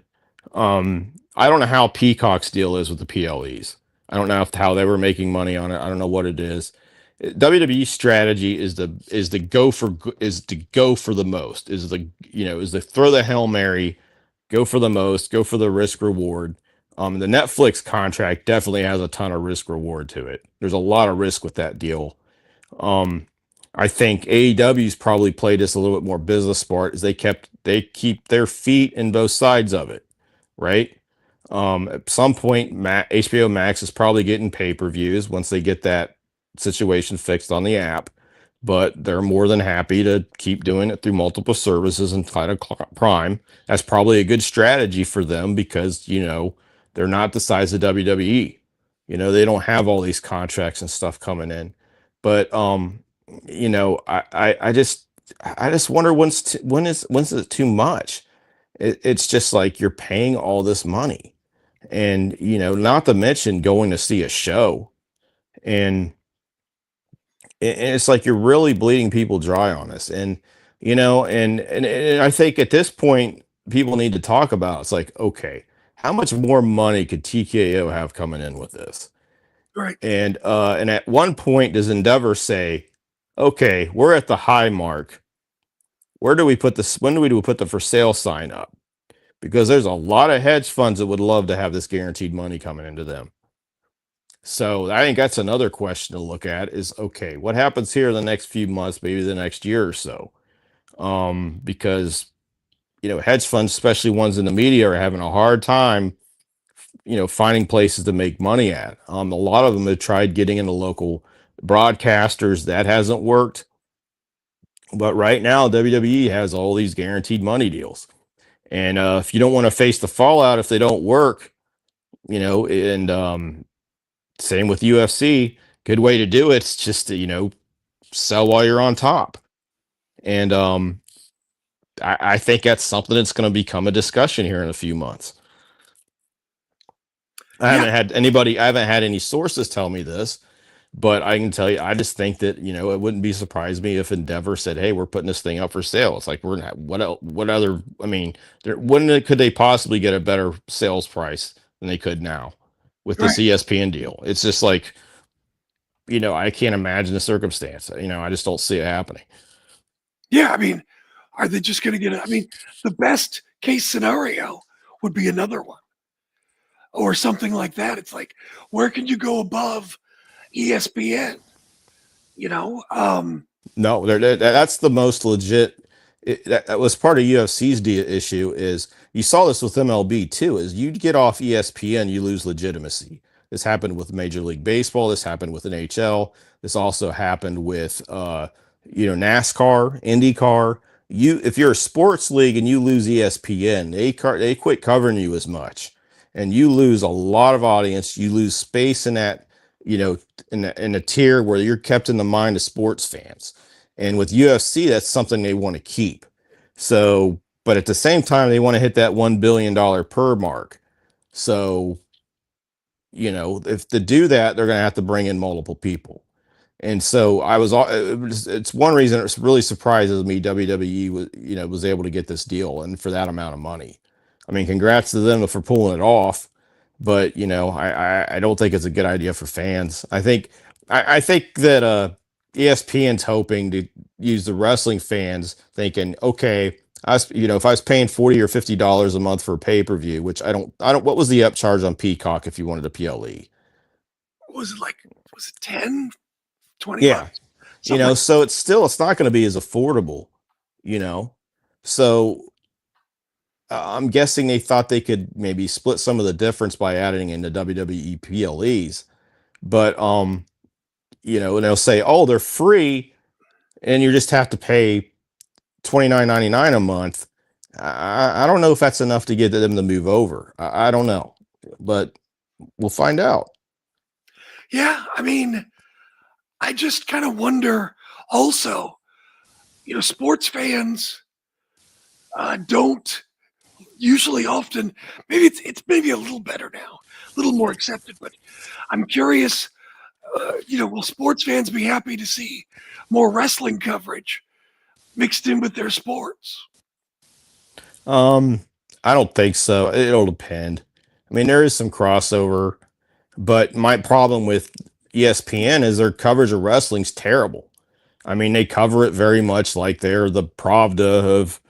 I don't know how Peacock's deal is with the PLEs. I don't know how they were making money on it. I don't know what it is. WWE's strategy is to go for the most. Is to throw the Hail Mary, go for the most, go for the risk reward. The Netflix contract definitely has a ton of risk reward to it. There's a lot of risk with that deal. I think AEW's probably played this a little bit more business smart, as they keep their feet in both sides of it, right? At some point, HBO Max is probably getting pay-per-views once they get that situation fixed on the app, but they're more than happy to keep doing it through multiple services and Title Prime. That's probably a good strategy for them because, they're not the size of WWE. They don't have all these contracts and stuff coming in. But I just wonder when is it too much? It's just like you're paying all this money, and not to mention going to see a show, and it's like you're really bleeding people dry on this. And and I think at this point people need to talk about, it's like, okay, how much more money could TKO have coming in with this? Right. And at one point, does Endeavor say, "Okay, we're at the high mark. Where do we put this? When do we put the for sale sign up?" Because there's a lot of hedge funds that would love to have this guaranteed money coming into them. So I think that's another question to look at is, okay, what happens here in the next few months, maybe the next year or so? Because, hedge funds, especially ones in the media, are having a hard time, finding places to make money at. A lot of them have tried getting into local broadcasters. That hasn't worked. But right now, WWE has all these guaranteed money deals. And if you don't want to face the fallout if they don't work, and same with UFC, good way to do it's just to, sell while you're on top. And I think that's something that's going to become a discussion here in a few months. I haven't had any sources tell me this, but I can tell you, I just think that, it wouldn't be surprised me if Endeavor said, "Hey, we're putting this thing up for sale." It's like, we're not, what other, I mean, could they possibly get a better sales price than they could now with this Right. ESPN deal? It's just like, I can't imagine the circumstance. I just don't see it happening. Yeah, I mean, are they just going to get it? I mean, the best case scenario would be another one or something like that. It's like, where can you go above ESPN? You know, No, that's the most legit. That was part of UFC's issue. Is you saw this with MLB too. Is you get off ESPN, you lose legitimacy. This happened with Major League Baseball. This happened with NHL. This also happened with NASCAR, IndyCar. If you're a sports league and you lose ESPN, they quit covering you as much, and you lose a lot of audience. You lose space in that you know in a tier where you're kept in the mind of sports fans. And with UFC, that's something they want to keep. So, but at the same time, they want to hit that $1 billion per mark. So, if to do that, they're going to have to bring in multiple people. And so it's one reason it really surprises me WWE was able to get this deal and for that amount of money. I mean, congrats to them for pulling it off, but I don't think it's a good idea for fans. I think that ESPN's hoping to use the wrestling fans thinking, okay, if I was paying $40 or $50 a month for a pay-per-view, which I don't what was the upcharge on Peacock if you wanted a PLE? was it like, was it 10, 20 Yeah. bucks? Something like So it's not going to be as affordable, you know. So I'm guessing they thought they could maybe split some of the difference by adding in the WWE PLEs, but and they'll say, "Oh, they're free and you just have to pay $29.99 a month." I don't know if that's enough to get them to move over. I don't know, but we'll find out. yeah, I mean, I just kind of wonder also, sports fans don't usually often, maybe it's maybe a little better now, a little more accepted, but I'm curious, will sports fans be happy to see more wrestling coverage mixed in with their sports? Um, I don't think so. It'll depend. I mean, there is some crossover, but my problem with ESPN is their coverage of wrestling's terrible. I mean, they cover it very much like they're the Pravda of,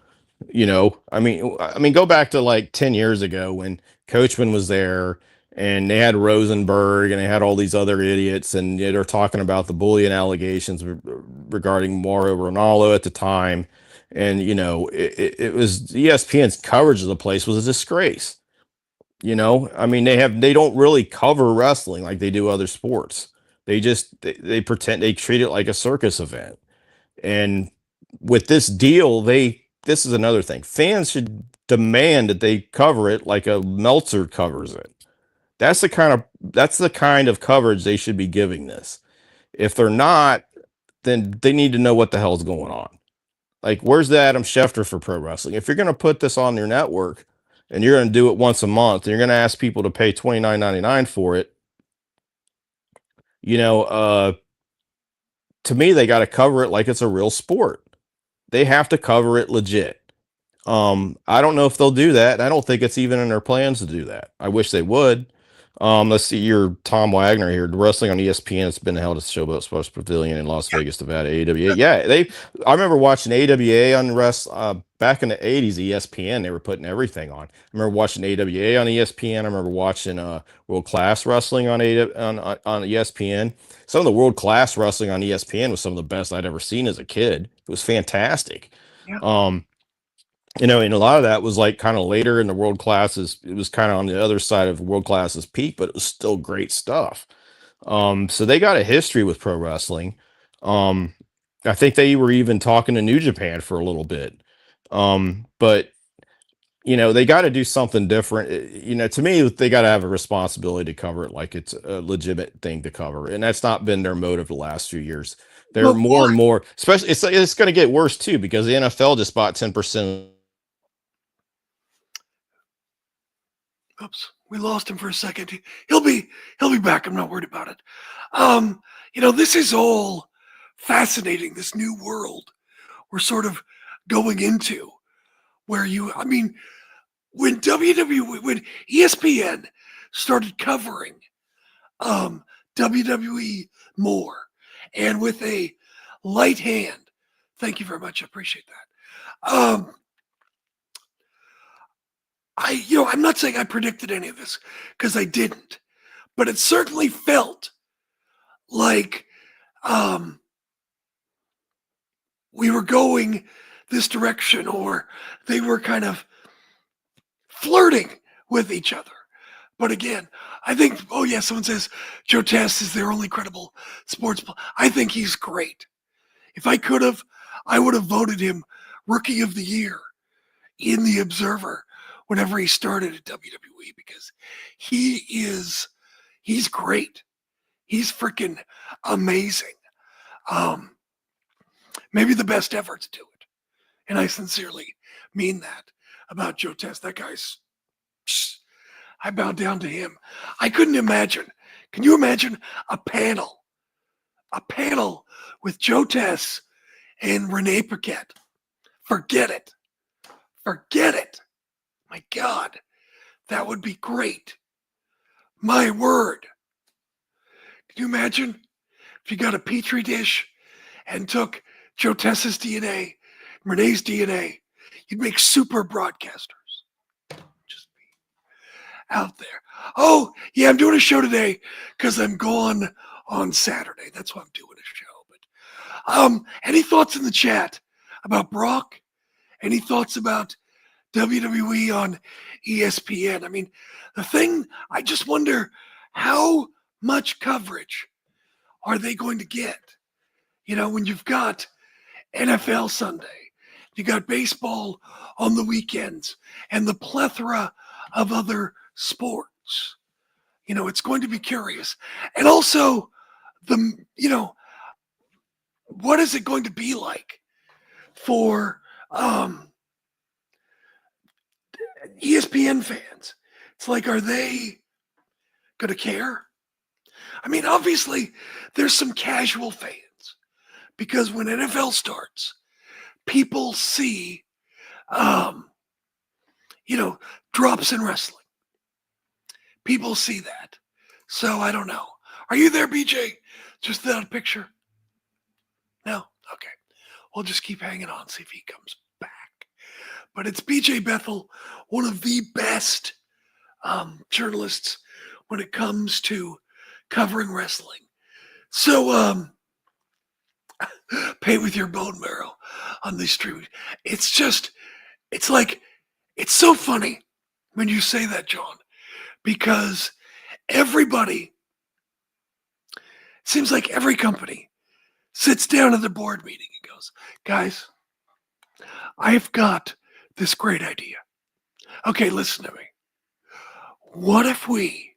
I mean, go back to like 10 years ago when Coachman was there and they had Rosenberg and they had all these other idiots and they're talking about the bullying allegations regarding Mauro Ronaldo at the time. And, it was ESPN's coverage of the place was a disgrace. I mean, they don't really cover wrestling like they do other sports. They pretend they treat it like a circus event. And with this deal, this is another thing. Fans should demand that they cover it like a Meltzer covers it. That's the kind of coverage they should be giving this. If they're not, then they need to know what the hell's going on. Like, where's the Adam Schefter for pro wrestling? If you're going to put this on your network and you're going to do it once a month and you're going to ask people to pay $29.99 for it, you know, uh, to me, they got to cover it like it's a real sport. They have to cover it legit. I don't know if they'll do that. I don't think it's even in their plans to do that. I wish they would. Let's see, you're Tom Wagner here. Wrestling on ESPN. It's been held at Showboat Sports Pavilion in Las Vegas, Nevada. AWA. Yeah, I remember watching AWA on back in the '80s. ESPN. They were putting everything on. I remember watching AWA on ESPN. I remember watching World Class Wrestling on ESPN. Some of the World Class Wrestling on ESPN was some of the best I'd ever seen as a kid. It was fantastic. Yeah. And a lot of that was like kind of later in the world classes. It was kind of on the other side of world classes peak, but it was still great stuff. So they got a history with pro wrestling. Um, I think they were even talking to New Japan for a little bit. But they got to do something different. To me, they got to have a responsibility to cover it like it's a legitimate thing to cover, and that's not been their motive the last few years. They're But more and more, especially it's going to get worse too because the NFL just bought 10%. Oops, we lost him for a second. He'll be back. I'm not worried about it. This is all fascinating. This new world we're sort of going into, where when when ESPN started covering WWE more and with a light hand. Thank you very much. I appreciate that. I'm not saying I predicted any of this because I didn't, but it certainly felt like we were going this direction, or they were kind of flirting with each other. But again, I think, someone says Joe Test is their only credible sports. I think he's great. If I could have, I would have voted him Rookie of the Year in the Observer whenever he started at WWE, because he's great. He's freaking amazing. Maybe the best ever to do it. And I sincerely mean that about Joe Test. That guy's, I bow down to him. I couldn't imagine. Can you imagine a panel with Joe Test and Renee Paquette? Forget it. My God, that would be great. My word. Can you imagine if you got a petri dish and took Joe Tess's DNA, Renee's DNA? You'd make super broadcasters. Just be out there. Oh, yeah, I'm doing a show today because I'm gone on Saturday. That's why I'm doing a show. But any thoughts in the chat about Brock? Any thoughts about WWE on ESPN? I mean, I just wonder how much coverage are they going to get? When you've got NFL Sunday, you got baseball on the weekends, and the plethora of other sports. It's going to be curious. And also, what is it going to be like for ESPN fans? It's like, are they going to care? I mean, obviously, there's some casual fans, because when NFL starts, people see, drops in wrestling. People see that. So I don't know. Are you there, BJ? Just that a picture? No? Okay. We'll just keep hanging on, see if he comes back. But it's BJ Bethel, one of the best journalists when it comes to covering wrestling. So pay with your bone marrow on this stream. It's so funny when you say that, John, because seems like every company sits down at the board meeting and goes, guys, I've got this great idea. Okay, listen to me. What if we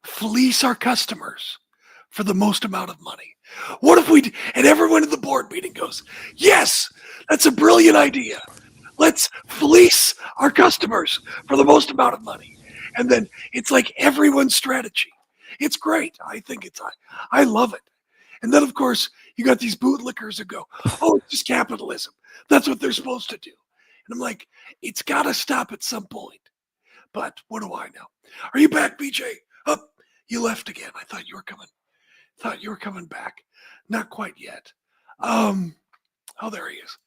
fleece our customers for the most amount of money? What if and everyone at the board meeting goes, yes, that's a brilliant idea. Let's fleece our customers for the most amount of money. And then it's like everyone's strategy. It's great. I love it. And then, of course, you got these bootlickers who go, oh, it's just capitalism. That's what they're supposed to do. And I'm like, it's got to stop at some point. But what do I know? Are you back, BJ? Oh, you left again. I thought you were coming. Thought you were coming back. Not quite yet. Oh, there he is.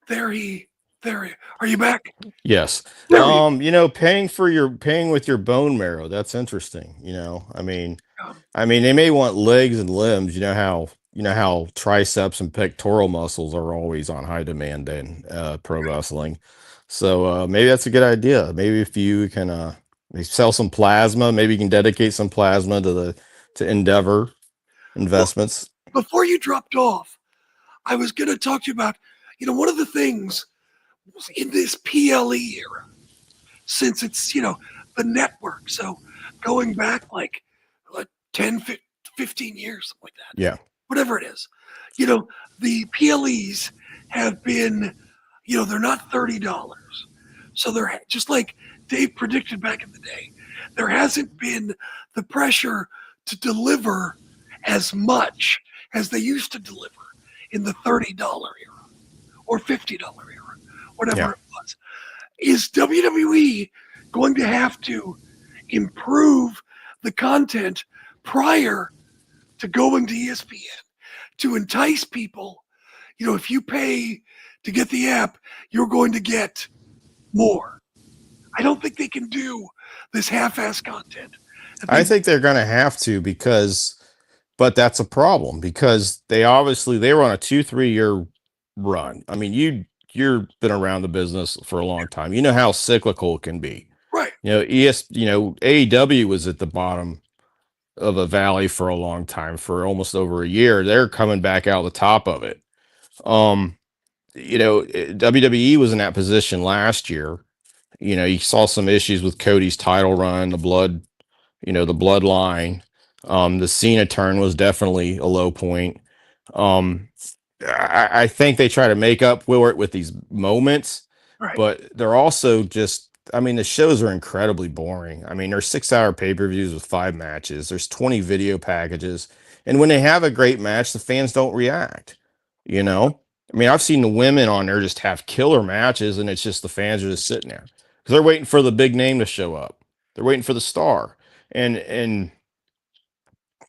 There he. Are you back? Yes. There he is. Paying with your bone marrow. That's interesting. They may want legs and limbs. You know how triceps and pectoral muscles are always on high demand in pro wrestling. So maybe that's a good idea. Maybe if you can maybe sell some plasma, maybe you can dedicate some plasma to Endeavor investments. Before you dropped off, I was going to talk to you about, one of the things in this PLE era, since it's, the network. So going back like 10, 15 years, something like that. Yeah. Whatever it is. The PLEs have been, they're not $30. So they're just like Dave predicted back in the day. There hasn't been the pressure to deliver as much as they used to deliver in the $30 era or $50 era, whatever it was. Is WWE going to have to improve the content prior to going to ESPN to entice people? If you pay to get the app, you're going to get more. I don't think they can do this half-ass content. I think they're going to have to but that's a problem because they were on a 2-3 year run. I mean, you've been around the business for a long time. You know how cyclical it can be. Right. AEW was at the bottom of a valley for a long time, for almost over a year. They're coming back out the top of it. WWE was in that position last year. You saw some issues with Cody's title run, the bloodline. The Cena turn was definitely a low point. I think they try to make up for it with these moments, right. But they're also the shows are incredibly boring. I mean, there's 6-hour pay-per-views with 5 matches. There's 20 video packages. And when they have a great match, the fans don't react. I've seen the women on there just have killer matches, and it's just the fans are just sitting there because they're waiting for the big name to show up. They're waiting for the star. And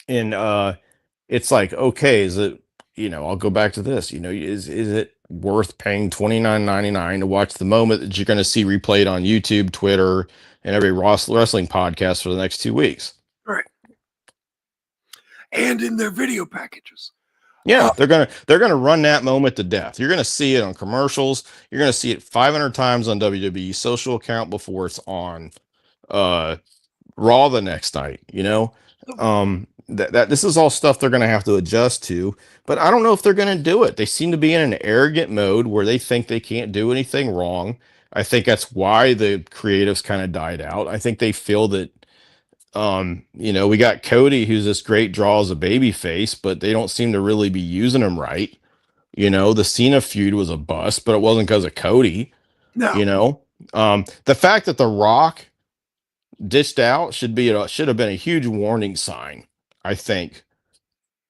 it's like, okay, is it, I'll go back to this, is it worth paying $29.99 to watch the moment that you're going to see replayed on YouTube, Twitter, and every wrestling podcast for the next 2 weeks? Right. And in their video packages. Yeah, they're gonna run that moment to death. You're gonna see it on commercials. You're gonna see it 500 times on WWE's social account before it's on Raw the next night. That this is all stuff they're gonna have to adjust to. But I don't know if they're gonna do it. They seem to be in an arrogant mode where they think they can't do anything wrong. I think that's why the creatives kind of died out. I think they feel that we got Cody, who's this great draw as a baby face, but they don't seem to really be using him right. The Cena feud was a bust, but it wasn't because of Cody. No. The fact that The Rock dished out should have been a huge warning sign, I think,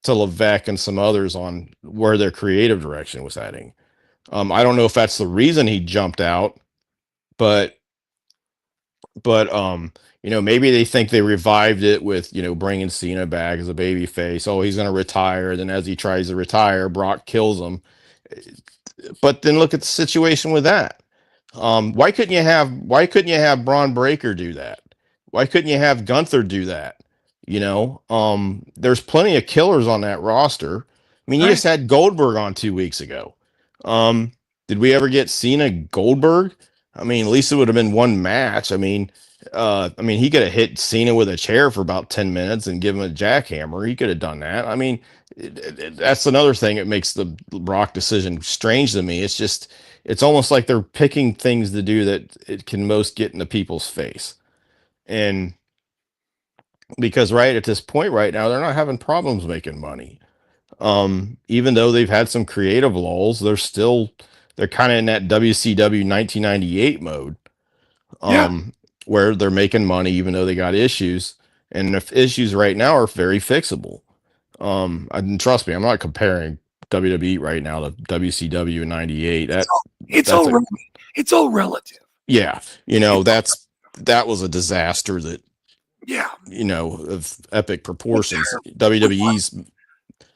to Levesque and some others on where their creative direction was heading. I don't know if that's the reason he jumped out, but maybe they think they revived it with, bringing Cena back as a baby face. Oh, he's going to retire. Then as he tries to retire, Brock kills him. But then look at the situation with that. Why couldn't you have Braun Breaker do that? Why couldn't you have Gunther do that? There's plenty of killers on that roster. I mean, you just had Goldberg on 2 weeks ago. Did we ever get Cena Goldberg? I mean, at least it would have been one match. I mean, he could have hit Cena with a chair for about 10 minutes and give him a jackhammer. He could have done that. I mean, that's another thing that makes the Rock decision strange to me. It's almost like they're picking things to do that it can most get into people's face. And because right at this point right now, they're not having problems making money. Even though they've had some creative lulls, they're kind of in that WCW 1998 mode. Where they're making money even though they got issues, and the issues right now are very fixable. And trust me, I'm not comparing WWE right now to WCW in '98. It's all relative. Yeah, that was a disaster that, Yeah, of epic proportions. WWE's,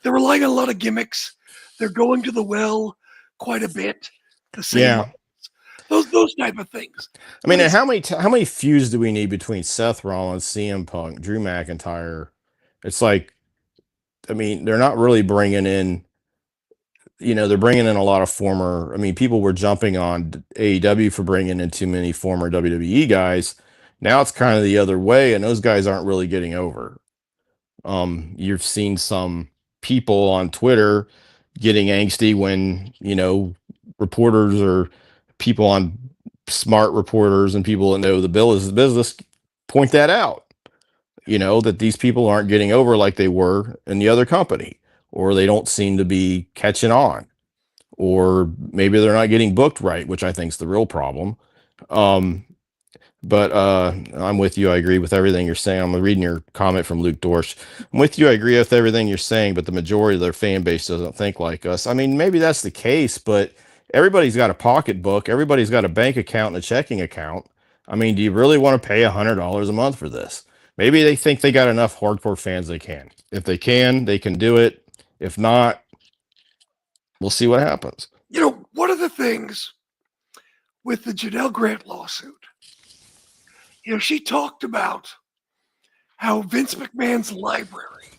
they're relying on a lot of gimmicks. They're going to the well quite a bit. The same yeah. those type of things. I mean, But and how many feuds do we need between Seth Rollins, CM Punk, Drew McIntyre? It's like, I mean, they're not really bringing in, they're bringing in a lot of former. I mean, people were jumping on AEW for bringing in too many former WWE guys. Now it's kind of the other way, and those guys aren't really getting over. You've seen some people on Twitter getting angsty when, reporters or people on smart reporters and people that know the business point that out, that these people aren't getting over like they were in the other company, or they don't seem to be catching on, or maybe they're not getting booked right, which I think is the real problem. But I'm with you. I agree with everything you're saying. I'm reading your comment from Luke Dorsch. I'm with you. I agree with everything you're saying, but the majority of their fan base doesn't think like us. I mean, maybe that's the case, but everybody's got a pocketbook. Everybody's got a bank account and a checking account. I mean, do you really want to pay $100 a month for this? Maybe they think they got enough hardcore fans they can. If they can do it. If not, we'll see what happens. One of the things with the Janelle Grant lawsuit, she talked about how Vince McMahon's library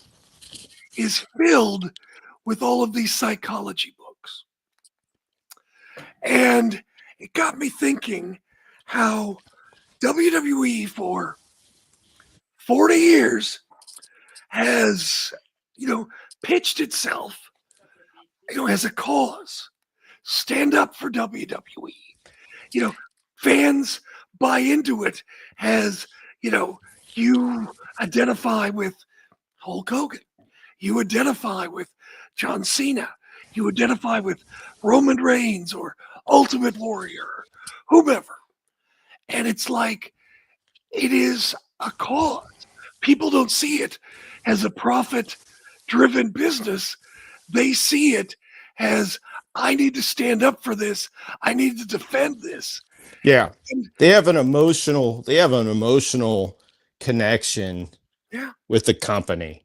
is filled with all of these psychology books. And it got me thinking how WWE for 40 years has, pitched itself, as a cause. Stand up for WWE. Fans buy into it as, you identify with Hulk Hogan. You identify with John Cena. You identify with Roman Reigns or Ultimate Warrior, whomever. And it's like, it is a cause. People don't see it as a profit-driven business. They see it as, I need to stand up for this. I need to defend this. Yeah. They have an emotional connection with the company.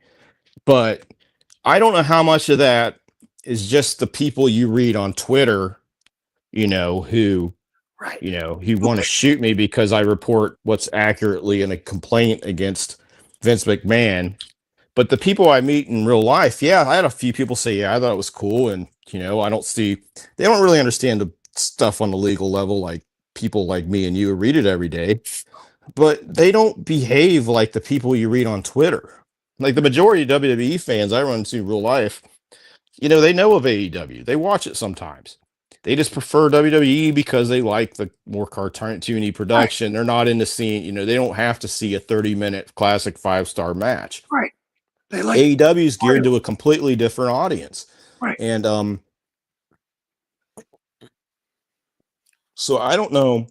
But I don't know how much of that is just the people you read on Twitter, who Right. who want to shoot me because I report what's accurately in a complaint against Vince McMahon. But the people I meet in real life, yeah, I had a few people say, yeah, I thought it was cool. And, they don't really understand the stuff on the legal level like people like me and you who read it every day. But they don't behave like the people you read on Twitter. Like the majority of WWE fans I run into in real life, they know of AEW. They watch it sometimes. They just prefer WWE because they like the more cartoony production. Right. They're not into seeing, they don't have to see a 30-minute classic 5-star match. Right. They like AEW is geared to a completely different audience. Right. And so I don't know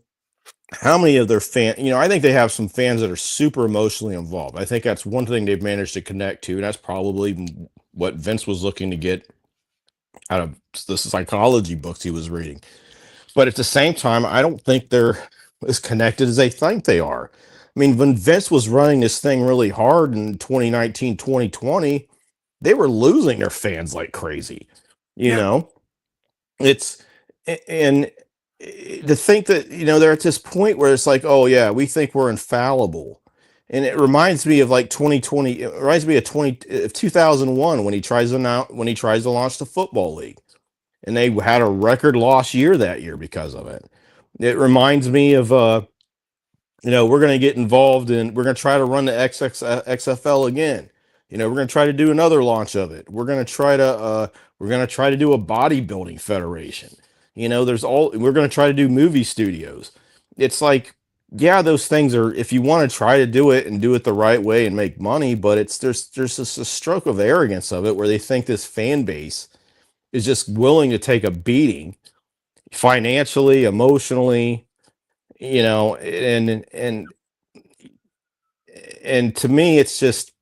how many of their fans, I think they have some fans that are super emotionally involved. I think that's one thing they've managed to connect to. And that's probably what Vince was looking to get out of the psychology books he was reading. But at the same time, I don't think they're as connected as they think they are. I mean, when Vince was running this thing really hard in 2019, 2020, they were losing their fans like crazy. It's, and to think that, they're at this point where it's like, oh yeah, we think we're infallible. And it reminds me of like 2020. It reminds me of 2001 when he tries to launch the football league, and they had a record loss year that year because of it. It reminds me of we're going to get involved in. We're going to try to run the XFL again. We're going to try to do another launch of it. We're going to try to do a bodybuilding federation. We're going to try to do movie studios. It's like, yeah, those things are, if you want to try to do it and do it the right way and make money, but there's just a stroke of arrogance of it where they think this fan base is just willing to take a beating financially, emotionally, and to me, it's just,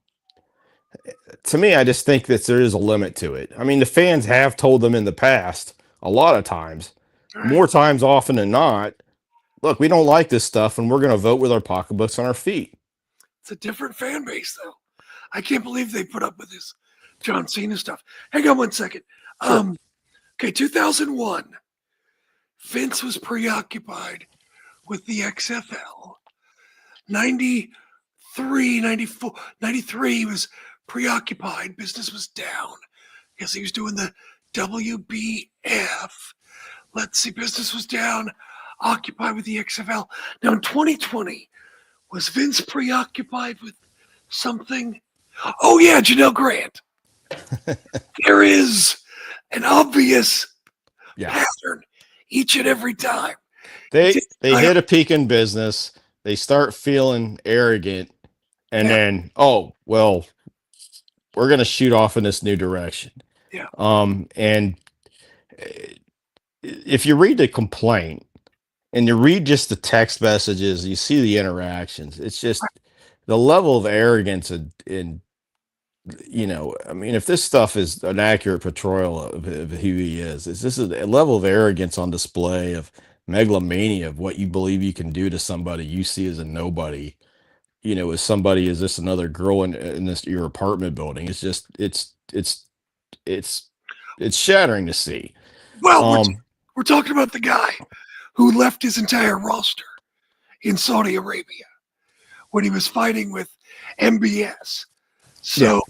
I just think that there is a limit to it. I mean, the fans have told them in the past, a lot of times, more times often than not, look, we don't like this stuff, and we're going to vote with our pocketbooks on our feet. It's a different fan base, though. I can't believe they put up with this John Cena stuff. Hang on one second. Sure. Okay, 2001. Vince was preoccupied with the XFL. 93, 94, 93, he was preoccupied. Business was down because he was doing the WBF. Let's see, business was down, occupied with the XFL. Now in 2020, was Vince preoccupied with something? Oh yeah, Janelle Grant. There is an obvious pattern each and every time. They hit a peak in business. They start feeling arrogant, and then, oh well, we're going to shoot off in this new direction. Yeah. And if you read the complaint and you read just the text messages, you see the interactions. It's just the level of arrogance and you know, I mean, if this stuff is an accurate portrayal of who he is, this is a level of arrogance on display, of megalomania, of what you believe you can do to somebody you see as a nobody. You know, as somebody, is this another girl in this your apartment building? It's just it's shattering to see. Well, we're talking about the guy who left his entire roster in Saudi Arabia when he was fighting with MBS. So,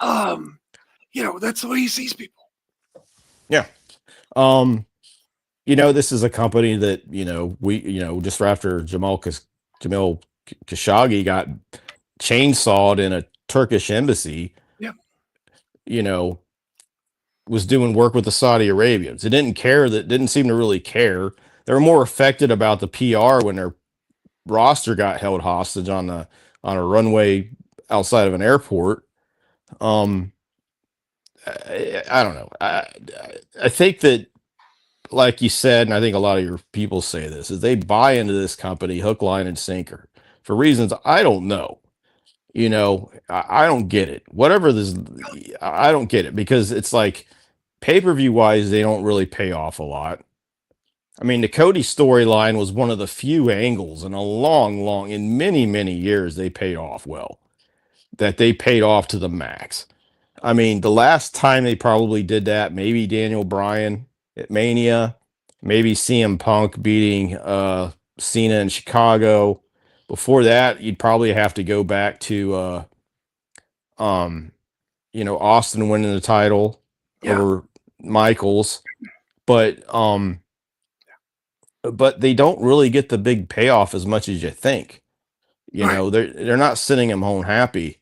you know, that's the way he sees people. Yeah. You know, this is a company that, you know, just after Jamal Khashoggi got chainsawed in a Turkish embassy, you know, was doing work with the Saudi Arabians. It didn't seem to really care. They were more affected about the PR when their roster got held hostage on a runway outside of an airport. I don't know. I think that, like you said, and I think a lot of your people say this, is they buy into this company hook, line, and sinker for reasons I don't know. You know, I don't get it. Whatever this, I don't get it, because it's like, pay-per-view wise, they don't really pay off a lot. I mean, the Cody storyline was one of the few angles in in many years they paid off well. That they paid off to the max. I mean, the last time they probably did that, maybe Daniel Bryan at Mania, maybe CM Punk beating Cena in Chicago. Before that, you'd probably have to go back to you know, Austin winning the title over Michaels. But they don't really get the big payoff as much as you think. You know, they're not sending him home happy.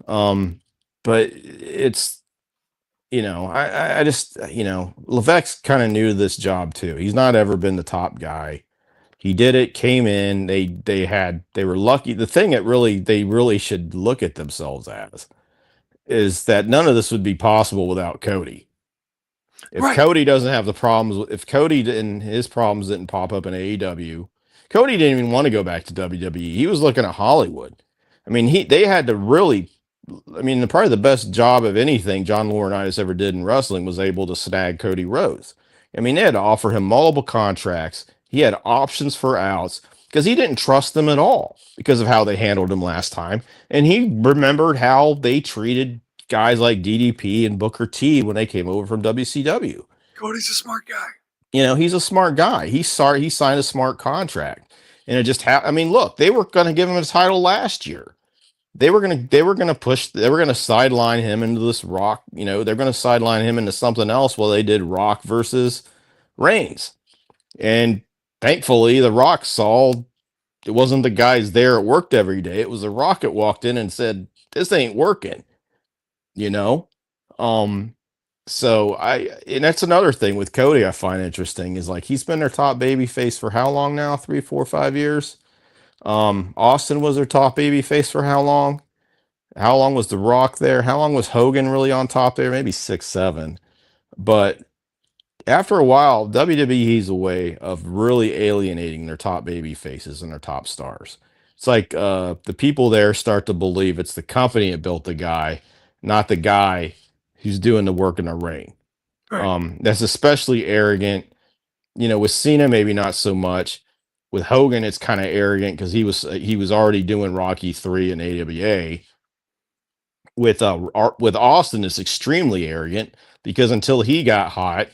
But it's, you know, I just, you know, Levesque's kind of new to this job too. He's not ever been the top guy. He did it, came in, they were lucky. The thing that they really should look at themselves as is that none of this would be possible without Cody. If Cody doesn't have the problems, if Cody and his problems didn't pop up in AEW, Cody didn't even want to go back to WWE. He was looking at Hollywood. I mean, they had to really, I mean, probably the best job of anything John Laurinaitis ever did in wrestling was able to snag Cody Rhodes. I mean, they had to offer him multiple contracts. He had options for outs because he didn't trust them at all because of how they handled him last time. And he remembered how they treated guys like DDP and Booker T when they came over from WCW. Cody's a smart guy. You know, he's a smart guy. He signed a smart contract. And it just I mean, look, they were going to give him a title last year. They were going to sideline him into this Rock, you know, they're going to sideline him into something else while they did Rock versus Reigns. And thankfully, the Rock saw it wasn't the guys there that worked every day. It was the Rock that walked in and said, "This ain't working," you know? So and that's another thing with Cody I find interesting is, like, he's been their top baby face for how long now? 3, 4, 5 years. Austin was their top baby face for how long? How long was The Rock there? How long was Hogan really on top there? Maybe 6, 7. But after a while, WWE's a way of really alienating their top baby faces and their top stars. It's like the people there start to believe it's the company that built the guy, not the guy who's doing the work in the ring. That's especially arrogant With Cena, maybe not so much. With Hogan, it's kind of arrogant because he was already doing Rocky 3 in AWA. With Austin, it's extremely arrogant because until he got hot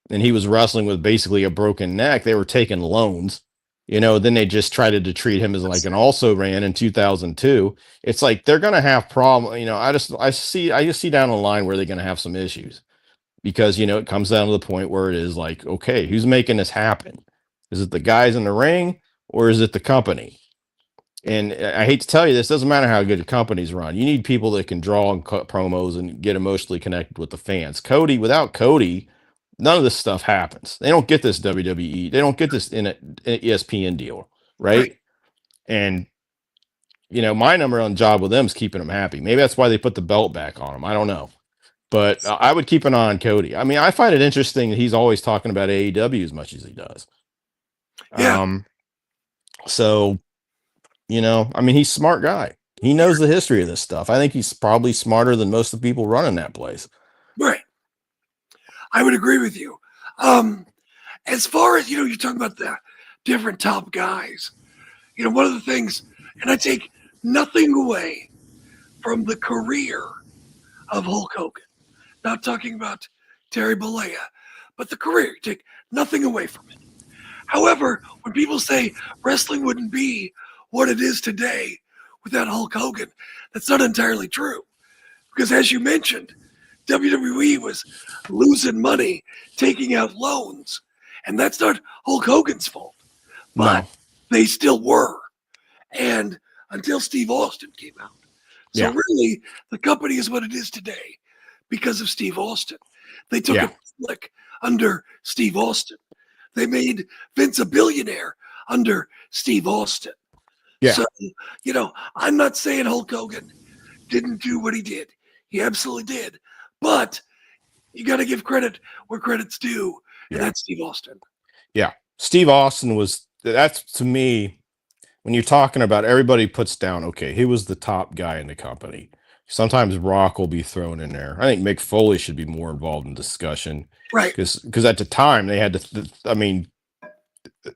and he was wrestling with basically a broken neck, they were taking loans. Then they just tried to treat him as like an also ran in 2002. It's like they're gonna have problem. I just see down the line where they're gonna have some issues because it comes down to the point where it is like, okay, who's making this happen? Is it the guys in the ring or is it the company? And I hate to tell you this, doesn't matter how good a company's run. You need people that can draw and cut promos and get emotionally connected with the fans. Without Cody, none of this stuff happens. They don't get this WWE. They don't get this in an ESPN deal, right? And my number one job with them is keeping them happy. Maybe that's why they put the belt back on them. I don't know, but I would keep an eye on Cody. I mean, I find it interesting that he's always talking about AEW as much as he does. Yeah. So. I mean, he's a smart guy. He knows the history of this stuff. I think he's probably smarter than most of the people running that place. Right. I would agree with you. As far as, you're talking about the different top guys, one of the things, and I take nothing away from the career of Hulk Hogan, not talking about Terry Bollea, but the career, take nothing away from it. However, when people say wrestling wouldn't be what it is today without Hulk Hogan, that's not entirely true. Because as you mentioned, WWE was losing money, taking out loans, and that's not Hulk Hogan's fault. But they still were. And until Steve Austin came out. So really, the company is what it is today because of Steve Austin. They took a flick under Steve Austin. They made Vince a billionaire under Steve Austin. Yeah. So, I'm not saying Hulk Hogan didn't do what he did. He absolutely did. But you got to give credit where credit's due, and that's Steve Austin. Yeah. Steve Austin that's to me, when you're talking about everybody puts down, okay, he was the top guy in the company. Sometimes Rock will be thrown in there. I think Mick Foley should be more involved in discussion. Right. Because at the time they had to, I mean,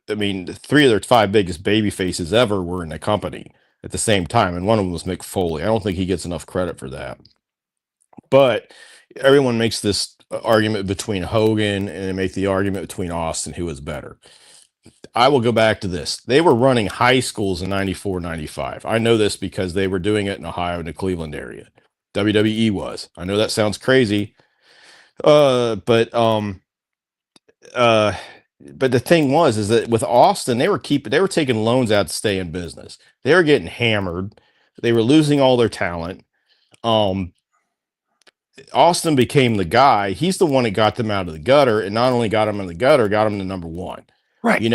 3 of their 5 biggest baby faces ever were in the company at the same time, and one of them was Mick Foley. I don't think he gets enough credit for that. But everyone makes this argument between Hogan and they make the argument between Austin, who is better. I will go back to this. They were running high schools in 94, 95. I know this because they were doing it in Ohio and the Cleveland area. WWE was. I know that sounds crazy. But the thing is that with Austin, they were taking loans out to stay in business. They were getting hammered. They were losing all their talent. Austin became the guy. He's the one that got them out of the gutter, and not only got them in the gutter, got them to number one. Right. You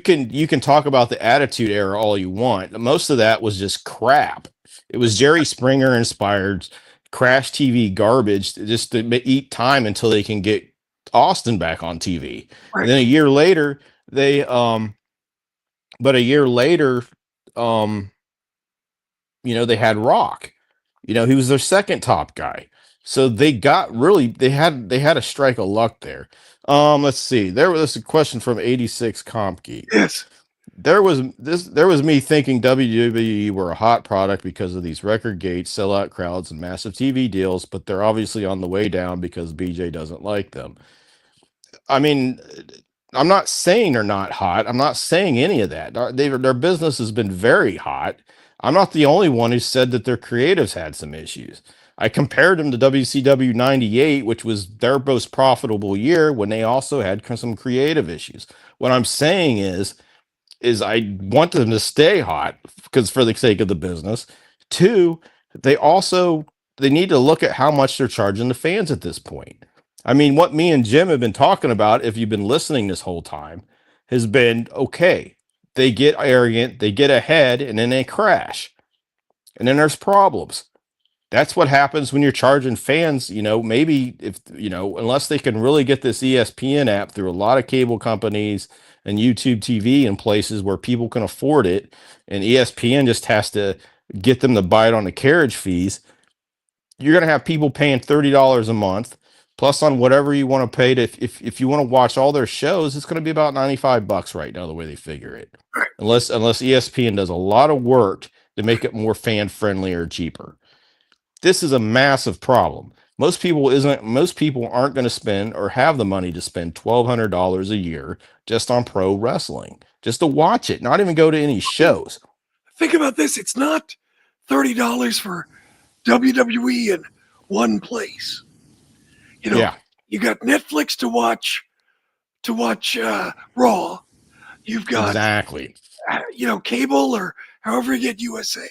can talk about the Attitude Era all you want. Most of that was just crap. It was Jerry Springer inspired Crash TV garbage just to eat time until they can get Austin back on TV. Right. And then a year later, they had Rock. He was their second top guy. So they had a strike of luck there. Let's see. There was a question from 86 Comp Geek. Yes. There was me thinking WWE were a hot product because of these record gates, sellout crowds, and massive TV deals, but they're obviously on the way down because BJ doesn't like them. I mean, I'm not saying they're not hot. I'm not saying any of that. Their business has been very hot. I'm not the only one who said that their creatives had some issues. I compared them to WCW 98, which was their most profitable year when they also had some creative issues. What I'm saying is I want them to stay hot because for the sake of the business. 2, they need to look at how much they're charging the fans at this point. I mean, what me and Jim have been talking about, if you've been listening this whole time, has been, okay, they get arrogant, they get ahead, and then they crash. And then there's problems. That's what happens when you're charging fans, maybe if, unless they can really get this ESPN app through a lot of cable companies and YouTube TV in places where people can afford it, and ESPN just has to get them to bite on the carriage fees, you're going to have people paying $30 a month Plus on whatever you want to pay to, if you want to watch all their shows, it's going to be about $95 right now, the way they figure it. Right. Unless ESPN does a lot of work to make it more fan friendly or cheaper. This is a massive problem. Most people aren't going to spend or have the money to spend $1,200 a year just on pro wrestling, just to watch it, not even go to any shows. Think about this. It's not $30 for WWE in one place. You know, Yeah, you got Netflix to watch Raw. You've got exactly. Cable or however you get USA,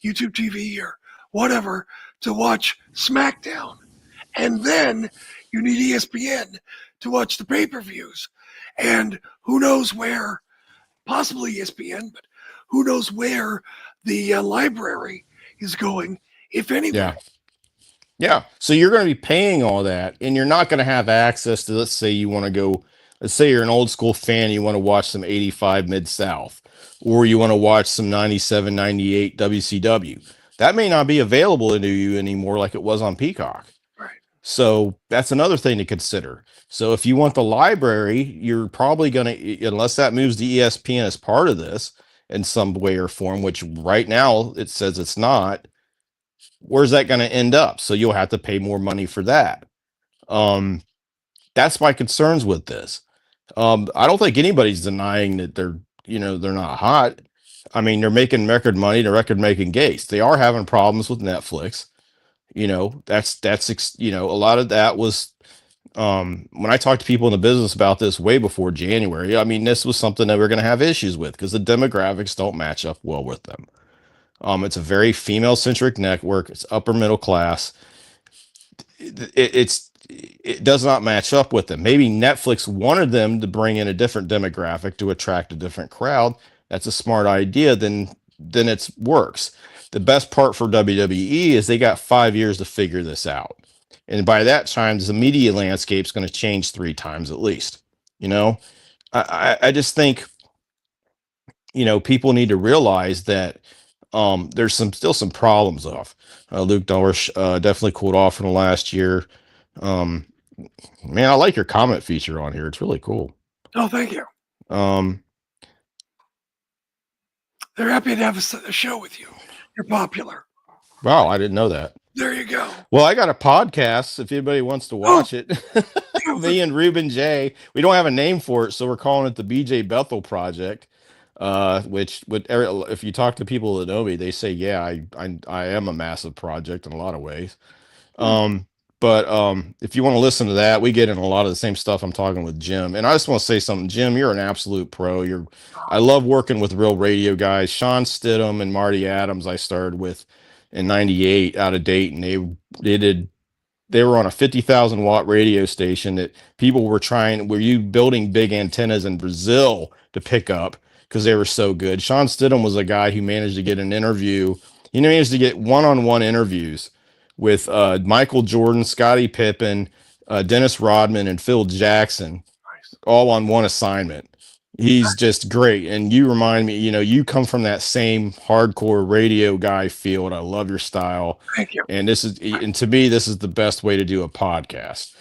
YouTube TV or whatever to watch SmackDown. And then you need ESPN to watch the pay-per-views. And who knows where, possibly ESPN, but who knows where the library is going, if anywhere. Yeah. So you're going to be paying all that, and you're not going to have access to, let's say you're an old school fan, you want to watch some 85 Mid-South, or you want to watch some 97, 98 WCW. That may not be available to you anymore like it was on Peacock. Right. So that's another thing to consider. So if you want the library, you're probably going to, unless that moves to ESPN as part of this in some way or form, which right now it says it's not, where's that going to end up? So you'll have to pay more money for that. That's my concerns with this. I don't think anybody's denying that they're not hot. I mean, they're making record money, they're record making gates. They are having problems with Netflix. That's a lot of that was when I talked to people in the business about this way before January. I mean, this was something that we're going to have issues with because the demographics don't match up well with them. It's a very female centric network. It's upper middle class. It does not match up with them. Maybe Netflix wanted them to bring in a different demographic to attract a different crowd. That's a smart idea. Then it works. The best part for WWE is they got 5 years to figure this out. And by that time, the media landscape is going to change 3 times at least. I just think, people need to realize that there's still some problems off. Luke Dorsch definitely cooled off in the last year. Man, I like your comment feature on here. It's really cool. Oh, thank you. They're happy to have a show with you. You're popular. Wow, I didn't know that. There you go. Well, I got a podcast if anybody wants to watch it. Me and Ruben J. We don't have a name for it, so we're calling it the BJ Bethel Project. Which if you talk to people that know me, they say, yeah, I am a massive project in a lot of ways. But if you want to listen to that, we get in a lot of the same stuff I'm talking with Jim. And I just want to say something, Jim, you're an absolute pro. I love working with real radio guys. Sean Stidham and Marty Adams, I started with in 98 out of date, and they were on a 50,000 watt radio station that people were building big antennas in Brazil to pick up because they were so good. Sean Stidham was a guy who managed to get an interview. He managed to get one-on-one interviews with Michael Jordan, Scottie Pippen, Dennis Rodman, and Phil Jackson, all on one assignment. He's just great. And you remind me, you come from that same hardcore radio guy field. I love your style. Thank you. And to me, this is the best way to do a podcast.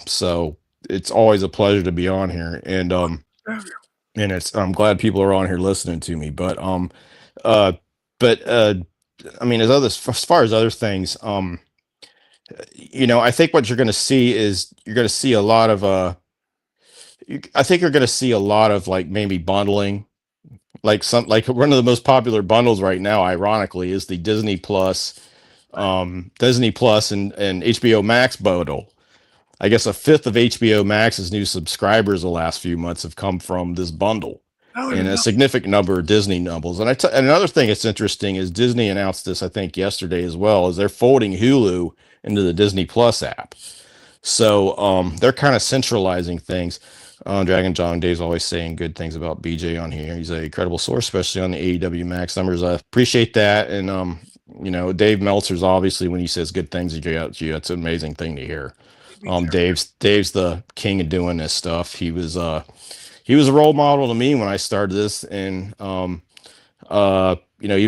So it's always a pleasure to be on here. And I'm glad people are on here listening to me. But I mean, as far as other things, I think what you're going to see is you're going to see a lot of I think you're going to see a lot of like maybe bundling, like one of the most popular bundles right now, ironically, is the Disney Plus and HBO Max bundle. I guess a fifth of HBO Max's new subscribers the last few months have come from this bundle, and a significant number of Disney numbers. And another thing that's interesting is Disney announced this, I think, yesterday as well, is they're folding Hulu into the Disney Plus app. So they're kind of centralizing things. Dragon John Dave's always saying good things about BJ on here. He's a credible source, especially on the AEW Max numbers. I appreciate that. And Dave Meltzer's obviously, when he says good things about you, it's an amazing thing to hear. Dave's the king of doing this stuff. He was a role model to me when I started this, and even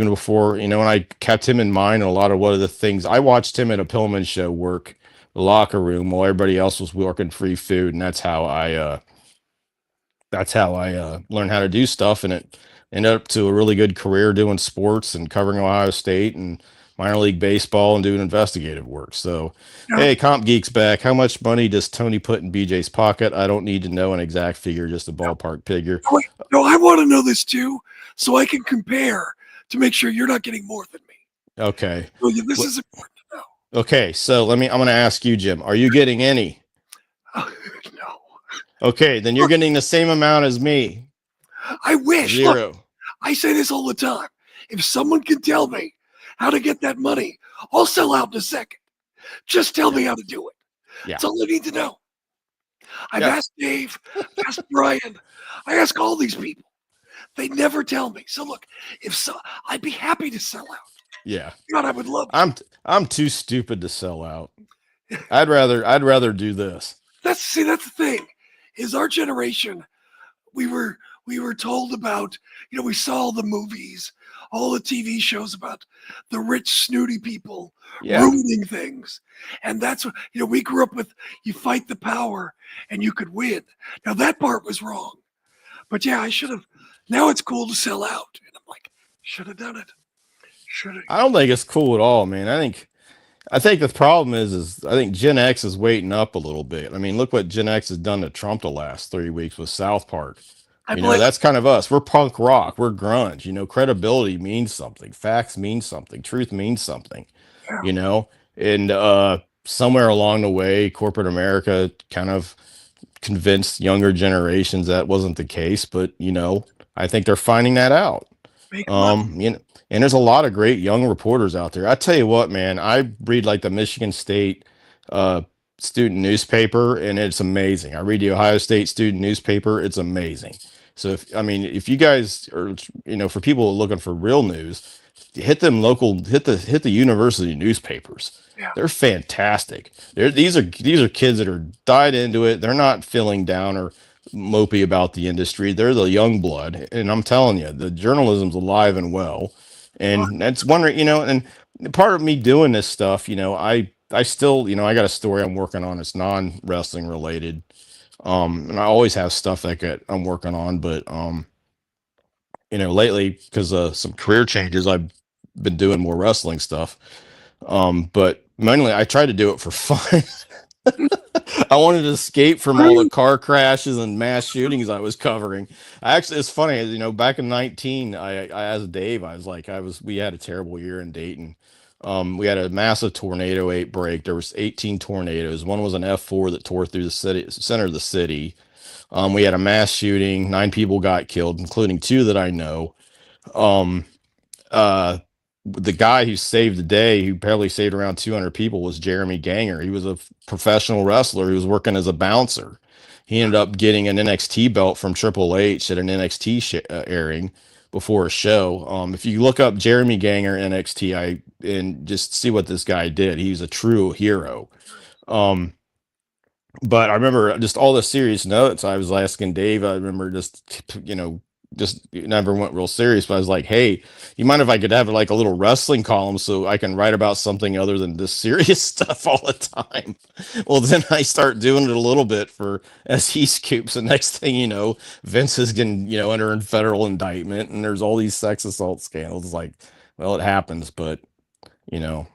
before, when I kept him in mind, a lot of what of the things I watched him at a Pillman show work the locker room while everybody else was working free food, and that's how I learned how to do stuff, and it ended up to a really good career doing sports and covering Ohio State and minor league baseball and doing investigative work. So, Now, hey, Comp Geeks back. How much money does Tony put in BJ's pocket? I don't need to know an exact figure, just a ballpark figure. wait, no, I want to know this too, so I can compare to make sure you're not getting more than me. Okay. So this Wh- is important to know. Okay, so I'm going to ask you, Jim. Are you getting any? No, Okay, then you're getting the same amount as me. I wish. Look, Zero. I say this all the time. If someone can tell me how to get that money, I'll sell out in a second. Just tell me how to do it. Yeah. That's all I need to know. I've Yeah. asked Dave, I've asked Brian, I ask all these people. They never tell me. So look, if so, I'd be happy to sell out. Yeah. God, I would love to. I'm too stupid to sell out. I'd rather do this. That's the thing. Is our generation, we were told about, we saw all the movies, all the TV shows about the rich, snooty people Yeah. ruining things. And that's what, we grew up with, you fight the power and you could win. Now that part was wrong. But yeah, I should have. Now it's cool to sell out. And I'm like, should have done it. Should have. I don't think it's cool at all, man. I think the problem is I think Gen X is waiting up a little bit. I mean, look what Gen X has done to Trump the last 3 weeks with South Park. I You know, blame. that's kind of us. We're punk rock. We're grunge. You know, credibility means something. Facts mean something. Truth means something. Yeah. You know, and somewhere along the way, corporate America kind of convinced younger generations that wasn't the case. But I think they're finding that out. Make money. And there's a lot of great young reporters out there. I tell you what, man, I read like the Michigan State uh, student newspaper, and it's amazing. I read the Ohio State student newspaper; it's amazing. So, if you guys are, for people looking for real news, hit the university newspapers. Yeah. They're fantastic. These are kids that are dyed into it. They're not feeling down or mopey about the industry. They're the young blood, and I'm telling you, the journalism's alive and well. And that's wondering, and part of me doing this stuff, I still, I got a story I'm working on. It's non-wrestling related. And I always have stuff I'm working on, but lately because some career changes, I've been doing more wrestling stuff. But mainly I try to do it for fun. I wanted to escape from all the car crashes and mass shootings I was covering. It's funny, back in 19, I asked Dave, we had a terrible year in Dayton. We had a massive tornado break. There was 18 tornadoes. One was an F4 that tore through the center of the city. We had a mass shooting. 9 people got killed, including 2 that I know. Um, uh, the guy who saved the day, who probably saved around 200 people, was Jeremy Ganger. He was a professional wrestler. He was working as a bouncer. He ended up getting an NXT belt from Triple H at an NXT airing before a show. If you look up Jeremy Ganger NXT, and just see what this guy did, he's a true hero. But I remember just all the serious notes. I was asking Dave. I remember just never went real serious, but I was like, hey, you mind if I could have like a little wrestling column so I can write about something other than this serious stuff all the time? Well, then I start doing it a little bit for SE Scoops. And next thing you know, Vince is getting, under in federal indictment, and there's all these sex assault scandals. It's like, well, it happens, but you know,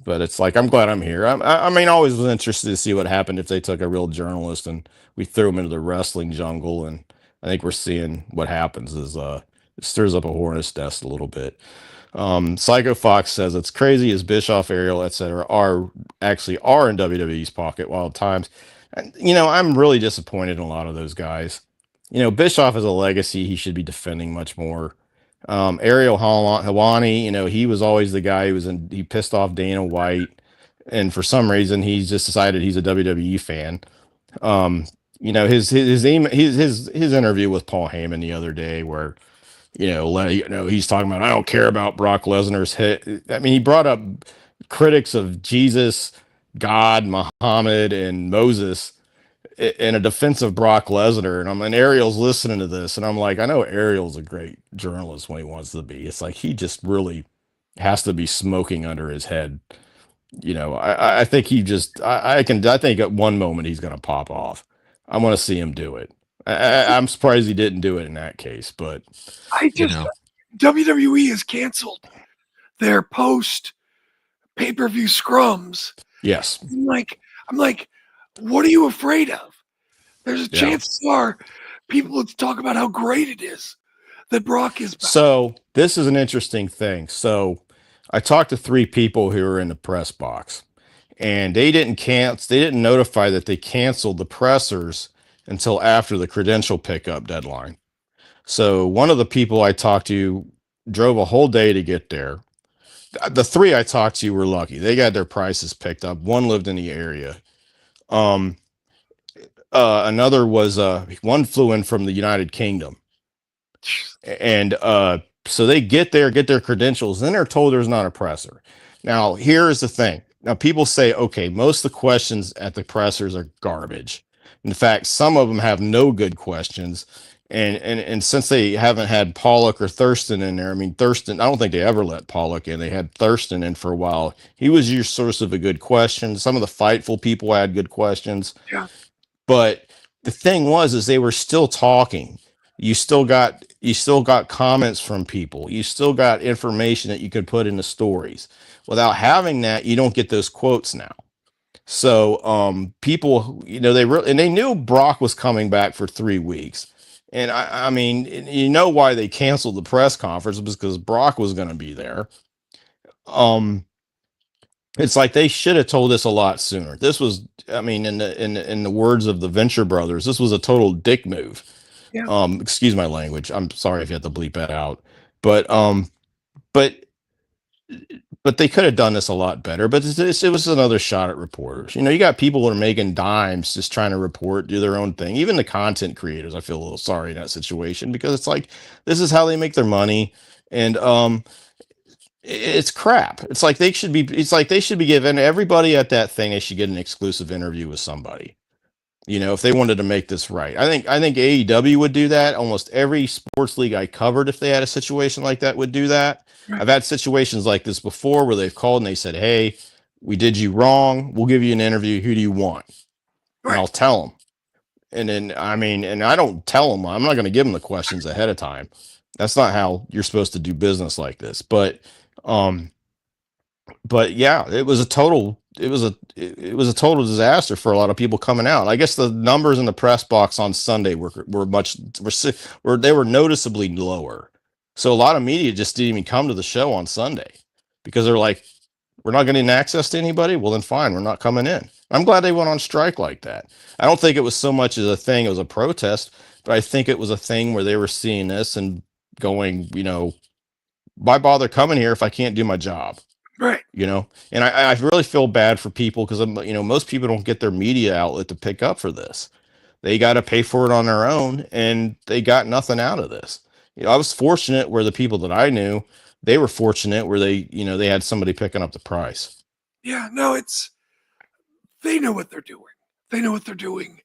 but it's like, I'm glad I'm here. I always was interested to see what happened if they took a real journalist and we threw him into the wrestling jungle. And I think we're seeing what happens is it stirs up a hornet's nest a little bit. Psycho Fox says it's crazy as Bischoff, Ariel, etc. are in WWE's pocket while at times. And, I'm really disappointed in a lot of those guys. Bischoff has a legacy he should be defending much more. Ariel Helwani, he was always the guy he pissed off Dana White, and for some reason he's just decided he's a WWE fan. His interview with Paul Heyman the other day, where he's talking about, I don't care about Brock Lesnar's hit. I mean, he brought up critics of Jesus, God, Muhammad, and Moses in a defense of Brock Lesnar, and Ariel's listening to this, and I'm like, I know Ariel's a great journalist when he wants to be. It's like he just really has to be smoking under his head, I think I think at one moment he's going to pop off. I want to see him do it. I'm surprised he didn't do it in that case, but WWE has canceled their post pay-per-view scrums. yes. I'm like, what are you afraid of? There's a chance people would talk about how great it is that Brock is back. So this is an interesting thing. So I talked to 3 people who were in the press box, and they didn't notify that they canceled the pressers until after the credential pickup deadline. So one of the people I talked to drove a whole day to get there. The 3 I talked to were lucky. They got their prices picked up. One lived in the area. Another was one flew in from the United Kingdom. And so they get their credentials, then they're told there's not a presser. Now, here's the thing. Now, people say, okay, most of the questions at the pressers are garbage. In fact, some of them have no good questions. And since they haven't had Pollock or Thurston in there, I mean, Thurston, I don't think they ever let Pollock in. They had Thurston in for a while. He was your source of a good question. Some of the Fightful people had good questions. Yeah. But the thing is they were still talking. You still got comments from people. You still got information that you could put into stories. Without having that, you don't get those quotes now. So people, they knew Brock was coming back for 3 weeks. And I mean, you know why they canceled the press conference was because Brock was going to be there. It's like they should have told us a lot sooner. This was, I mean, in the words of the Venture brothers, this was a total dick move. Yeah. Excuse my language. I'm sorry if you have to bleep that out. But they could have done this a lot better. But it was another shot at reporters. You got people that are making dimes just trying to report, do their own thing. Even the content creators, I feel a little sorry in that situation because it's like this is how they make their money, and it's crap. It's like they should be giving everybody at that thing. They should get an exclusive interview with somebody. If they wanted to make this right. I think AEW would do that. Almost every sports league I covered, if they had a situation like that, would do that. Right. I've had situations like this before where they've called and they said, "Hey, we did you wrong. We'll give you an interview. Who do you want?" Right. And I'll tell them. And then, and I don't tell them. I'm not going to give them the questions ahead of time. That's not how you're supposed to do business like this. But yeah, it was a total disaster for a lot of people coming out. I guess the numbers in the press box on Sunday were noticeably lower. So a lot of media just didn't even come to the show on Sunday because they're like, we're not getting access to anybody. Well, then fine, we're not coming in. I'm glad they went on strike like that. I don't think it was so much as a thing, it was a protest, but I think it was a thing where they were seeing this and going, why bother coming here if I can't do my job? Right. And I really feel bad for people because most people don't get their media outlet to pick up for this. They got to pay for it on their own, and they got nothing out of this. I was fortunate where the people that I knew, they were fortunate where they had somebody picking up the price. Yeah, no, they know what they're doing. They know what they're doing.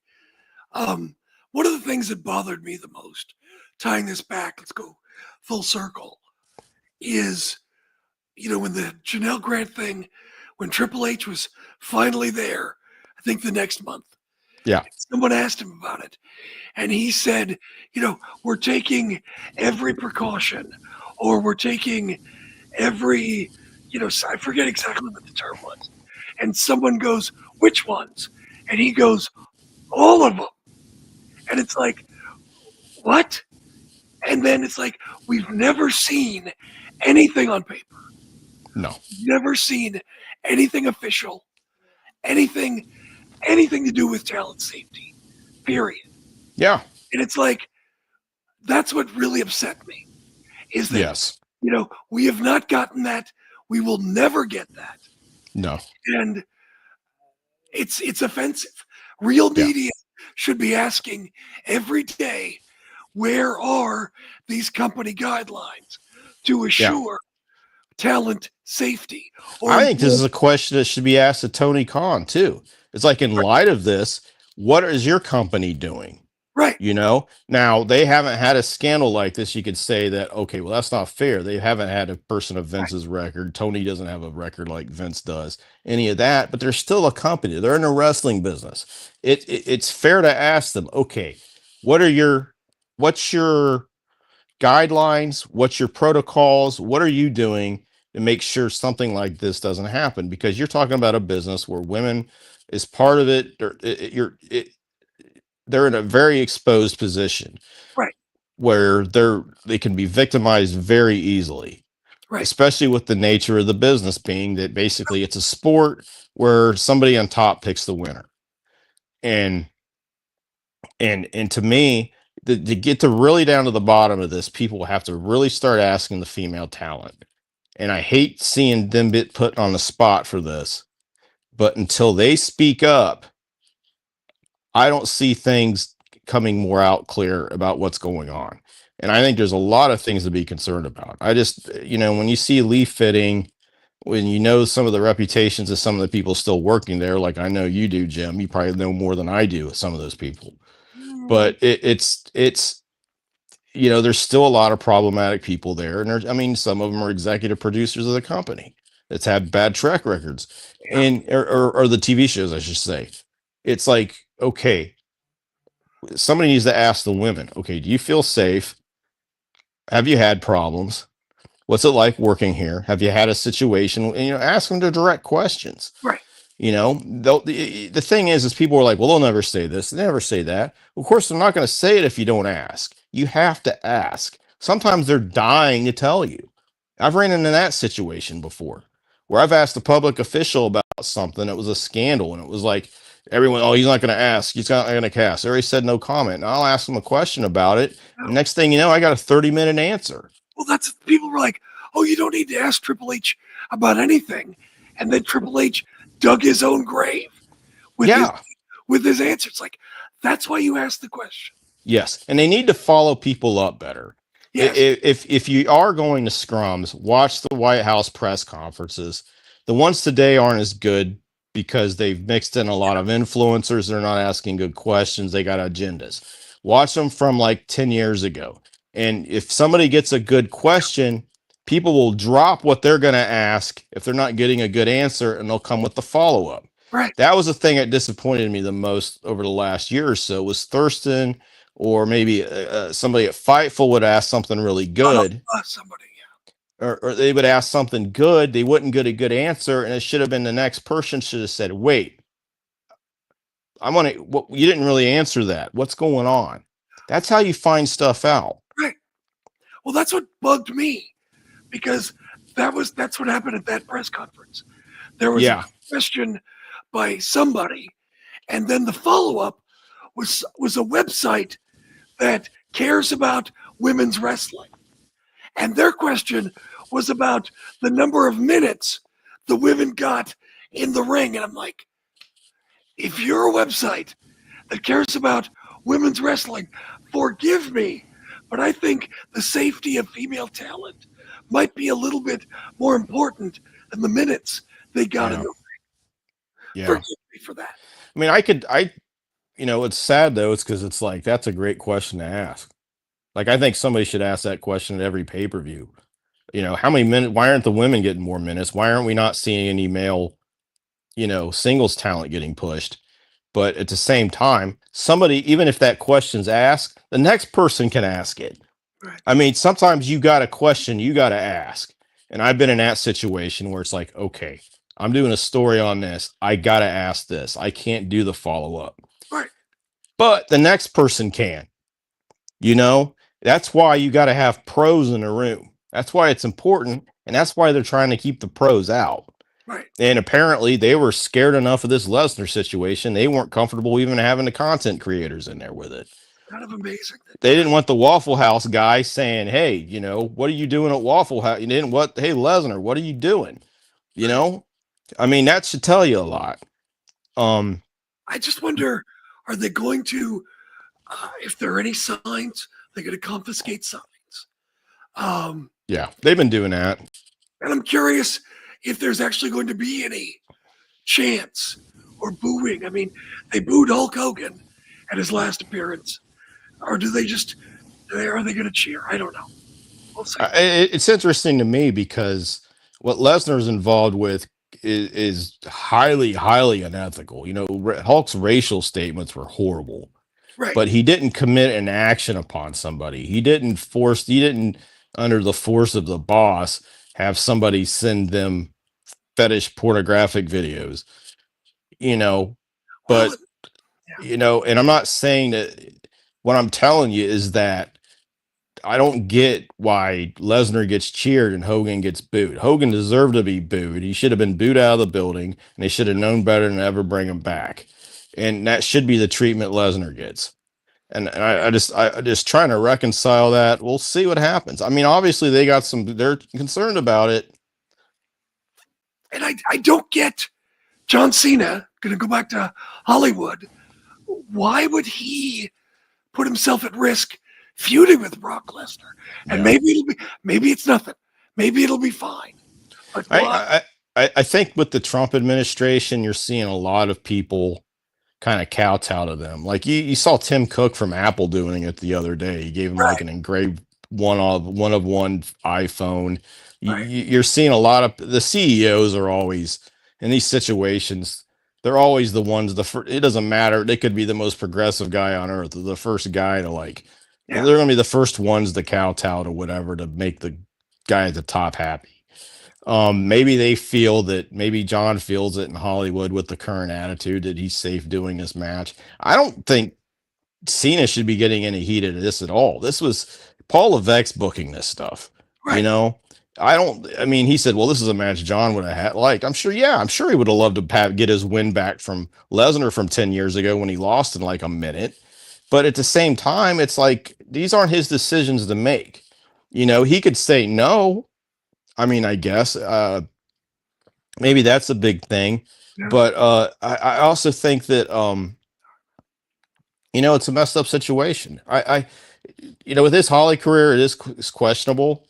One of the things that bothered me the most, tying this back, let's go full circle, is when the Janelle Grant thing, when Triple H was finally there, I think the next month. Yeah. Someone asked him about it. And he said, we're taking every precaution, or we're taking every, I forget exactly what the term was. And someone goes, which ones? And he goes, all of them. And it's like, what? And then it's like, we've never seen anything on paper. No. Never seen anything official, anything to do with talent safety, period. Yeah. And it's like, that's what really upset me, is that, yes, we have not gotten that. We will never get that. No. And it's offensive. Real media should be asking every day, where are these company guidelines to assure talent safety? I think this is a question that should be asked to Tony Khan too. It's like, in light of this, what is your company doing? Right. You know, now they haven't had a scandal like this. You could say that, okay, well, that's not fair. They haven't had a person of Right. Vince's record. Tony doesn't have a record like Vince does, any of that, but they're still a company. They're in a wrestling business. It's fair to ask them, okay, what's your guidelines? What's your protocols? What are you doing to make sure something like this doesn't happen? Because you're talking about a business where women is part of it. They're in a very exposed position Right. where they can be victimized very easily, Right. especially with the nature of the business being that basically it's a sport where somebody on top picks the winner. And to me, to get to really down to the bottom of this, people have to really start asking the female talent. And I hate seeing them get put on the spot for this, but until they speak up, I don't see things coming more out clear about what's going on. And I think there's a lot of things to be concerned about. I just, when you see leaf fitting, when you know some of the reputations of some of the people still working there, like I know you do, Jim, you probably know more than I do of some of those people. But it's there's still a lot of problematic people there, and some of them are executive producers of the company that's had bad track records, and or the TV shows, I should say. It's like, okay, somebody needs to ask the women, okay, do you feel safe? Have you had problems? What's it like working here? Have you had a situation? And, ask them the direct questions. Right. The thing is people are like, well, they'll never say this. They never say that. Of course, they're not going to say it if you don't ask. You have to ask. Sometimes they're dying to tell you. I've ran into that situation before where I've asked a public official about something. It was a scandal. And it was like, everyone, oh, he's not going to ask. He's not going to cast. They already said no comment. And I'll ask him a question about it. And next thing you know, I got a 30-minute answer. Well, that's people were like, oh, you don't need to ask Triple H about anything. And then Triple H dug his own grave with his answers. Like, that's why you asked the question. Yes. And they need to follow people up better. Yes. If you are going to scrums, watch the White House press conferences. The ones today aren't as good because they've mixed in a lot of influencers. They're not asking good questions. They got agendas. Watch them from like 10 years ago. And if somebody gets a good question, people will drop what they're going to ask if they're not getting a good answer, and they'll come with the follow-up. Right. That was the thing that disappointed me the most over the last year or so was Thurston, or maybe somebody at Fightful would ask something really good. Somebody, or they would ask something good. They wouldn't get a good answer, and it should have been the next person should have said, wait, you didn't really answer that. What's going on? That's how you find stuff out. Right. Well, that's what bugged me, because that's what happened at that press conference. There was a question by somebody, and then the follow-up was a website that cares about women's wrestling. And their question was about the number of minutes the women got in the ring. And I'm like, if you're a website that cares about women's wrestling, forgive me, but I think the safety of female talent might be a little bit more important than the minutes they got in the ring. Yeah. Forgive me for that. I mean, it's sad though. It's because it's like, that's a great question to ask. Like, I think somebody should ask that question at every pay-per-view. How many minutes? Why aren't the women getting more minutes? Why aren't we not seeing any male, singles talent getting pushed? But at the same time, somebody, even if that question's asked, the next person can ask it. Right. I mean, sometimes you got a question you got to ask. And I've been in that situation where it's like, okay, I'm doing a story on this. I got to ask this. I can't do the follow-up. Right. But the next person can. That's why you got to have pros in the room. That's why it's important. And that's why they're trying to keep the pros out. Right. And apparently they were scared enough of this Lesnar situation. They weren't comfortable even having the content creators in there with it. Kind of amazing. They didn't want the Waffle House guy saying, hey, what are you doing at Waffle House? Hey, Lesnar, what are you doing? I mean, that should tell you a lot. I just wonder, are they going to, if there are any signs, they're going to confiscate signs. Yeah, they've been doing that. And I'm curious if there's actually going to be any chants or booing. I mean, they booed Hulk Hogan at his last appearance or do they just are they going to cheer? I don't know. We'll see. It's interesting to me because what Lesnar's involved with is highly, highly unethical. You know, Hulk's racial statements were horrible, Right. but he didn't commit an action upon somebody. He didn't, under the force of the boss, have somebody send them fetish pornographic videos, you know, Well, but, you know, and I'm not saying that. What I'm telling you is that I don't get why Lesnar gets cheered and Hogan gets booed. Hogan deserved to be booed. He should have been booed out of the building, and they should have known better than to ever bring him back. And that should be the treatment Lesnar gets. And I just trying to reconcile that. We'll see what happens. I mean, obviously they're concerned about it. and I don't get John Cena, going to go back to Hollywood. Why would he put himself at risk feuding with Brock Lesnar? And Yeah. maybe it's nothing. Maybe it'll be fine. But I think with the Trump administration, you're seeing a lot of people kind of kowtow to them. Like you saw Tim Cook from Apple doing it the other day. He gave him like right, an engraved one of one iPhone. right, You're seeing a lot of the CEOs are always in these situations. They're always the ones. It doesn't matter. They could be the most progressive guy on earth, the first guy to like. yeah, They're going to be the first ones to kowtow to whatever to make the guy at the top happy. Maybe they feel that maybe John feels it in Hollywood with the current attitude that he's safe doing this match. I don't think Cena should be getting any heat of this at all. This was Paul Levesque booking this stuff. You right. know, I mean, he said, well, this is a match John would have had liked. I'm sure he would have loved to get his win back from Lesnar from 10 years ago when he lost in like a minute. But at the same time, it's like these aren't his decisions to make. You know, he could say no. I mean, I guess maybe that's a big thing. Yeah. But I also think that you know, it's a messed up situation. You know, with his Holly career, it's questionable.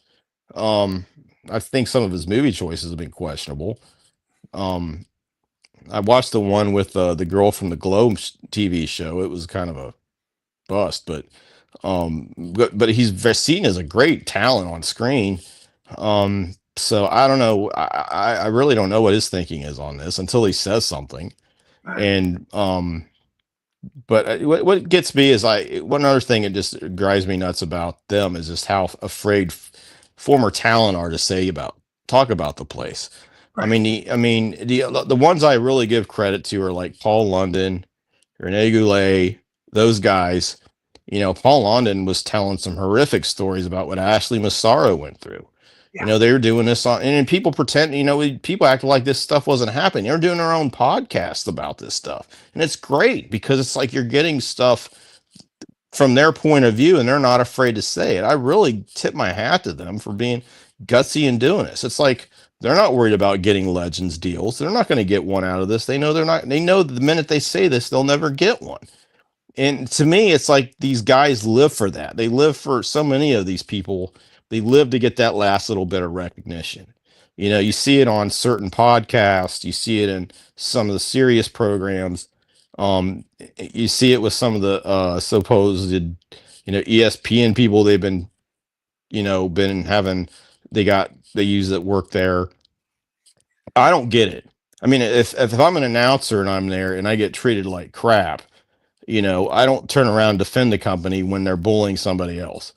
I think some of his movie choices have been questionable. Um, I watched the one with the girl from the Globe TV show. It was kind of a bust, but he's seen as a great talent on screen. So I don't know. I really don't know what his thinking is on this until he says something. Right. And but what gets me is one other thing that just drives me nuts about them is just how afraid former talent are to talk about the place. I Right. mean, the ones I really give credit to are like Paul London, Rene Goulet, those guys. You know, Paul London was telling some horrific stories about what Ashley Massaro went through. Yeah. You know, they were doing this and people pretend, you know, people act like this stuff wasn't happening. They're doing their own podcast about this stuff. And it's great because it's like you're getting stuff from their point of view and they're not afraid to say it. I really tip my hat to them for being gutsy and doing this. It's like they're not worried about getting Legends deals. They're not going to get one out of this. They know they know the minute they say this, they'll never get one. And to me, it's like these guys live for that. They live for so many of these people. They live to get that last little bit of recognition. You know, you see it on certain podcasts. You see it in some of the serious programs. You see it with some of the supposed, you know, ESPN people. They've been, you know, they use it work there. I don't get it. I mean, if I'm an announcer and I'm there and I get treated like crap, you know, I don't turn around and defend the company when they're bullying somebody else.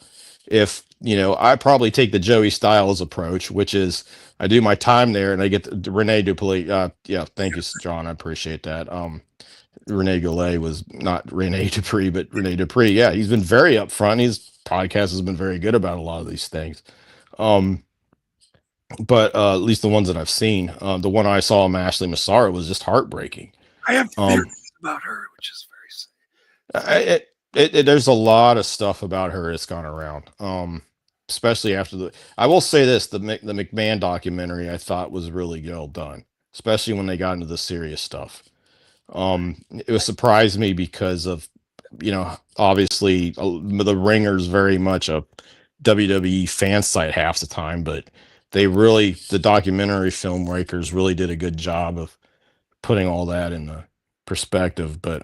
If, you know, I probably take the Joey Styles approach, which is I do my time there and I get the Rene Duplay. Yeah, thank you, John. I appreciate that. Rene Goulet was not Rene Dupree, but Rene Dupree. Yeah, he's been very upfront. His podcast has been very good about a lot of these things. But at least the ones that I've seen, the one I saw him, Ashley Massaro, was just heartbreaking. I have theories about her, which is very sad. There's a lot of stuff about her that's gone around. Especially after I will say this, the McMahon documentary I thought was really well done, especially when they got into the serious stuff. It was surprised me because of, you know, obviously the Ringer's very much a WWE fan site half the time, but the documentary filmmakers really did a good job of putting all that in the perspective. But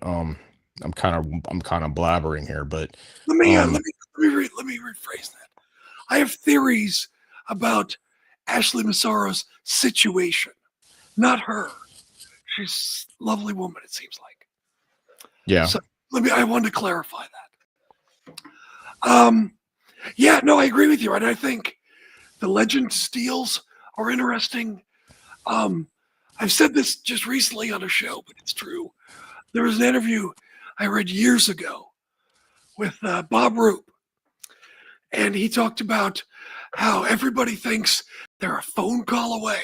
I'm kind of blabbering here, but let me rephrase that. I have theories about Ashley Massaro's situation, not her. She's a lovely woman, it seems like. yeah. So I wanted to clarify that. Yeah, no, I agree with you, and I think the legend steals are interesting. I've said this just recently on a show, but it's true. There was an interview I read years ago with Bob Roop, and he talked about how everybody thinks they're a phone call away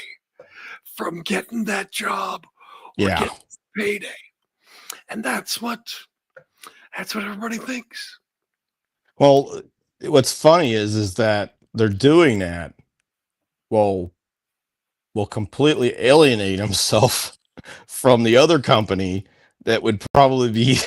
from getting that job or Yeah. getting payday, and that's what everybody thinks. Well, what's funny is that they're doing that will completely alienate himself from the other company that would probably be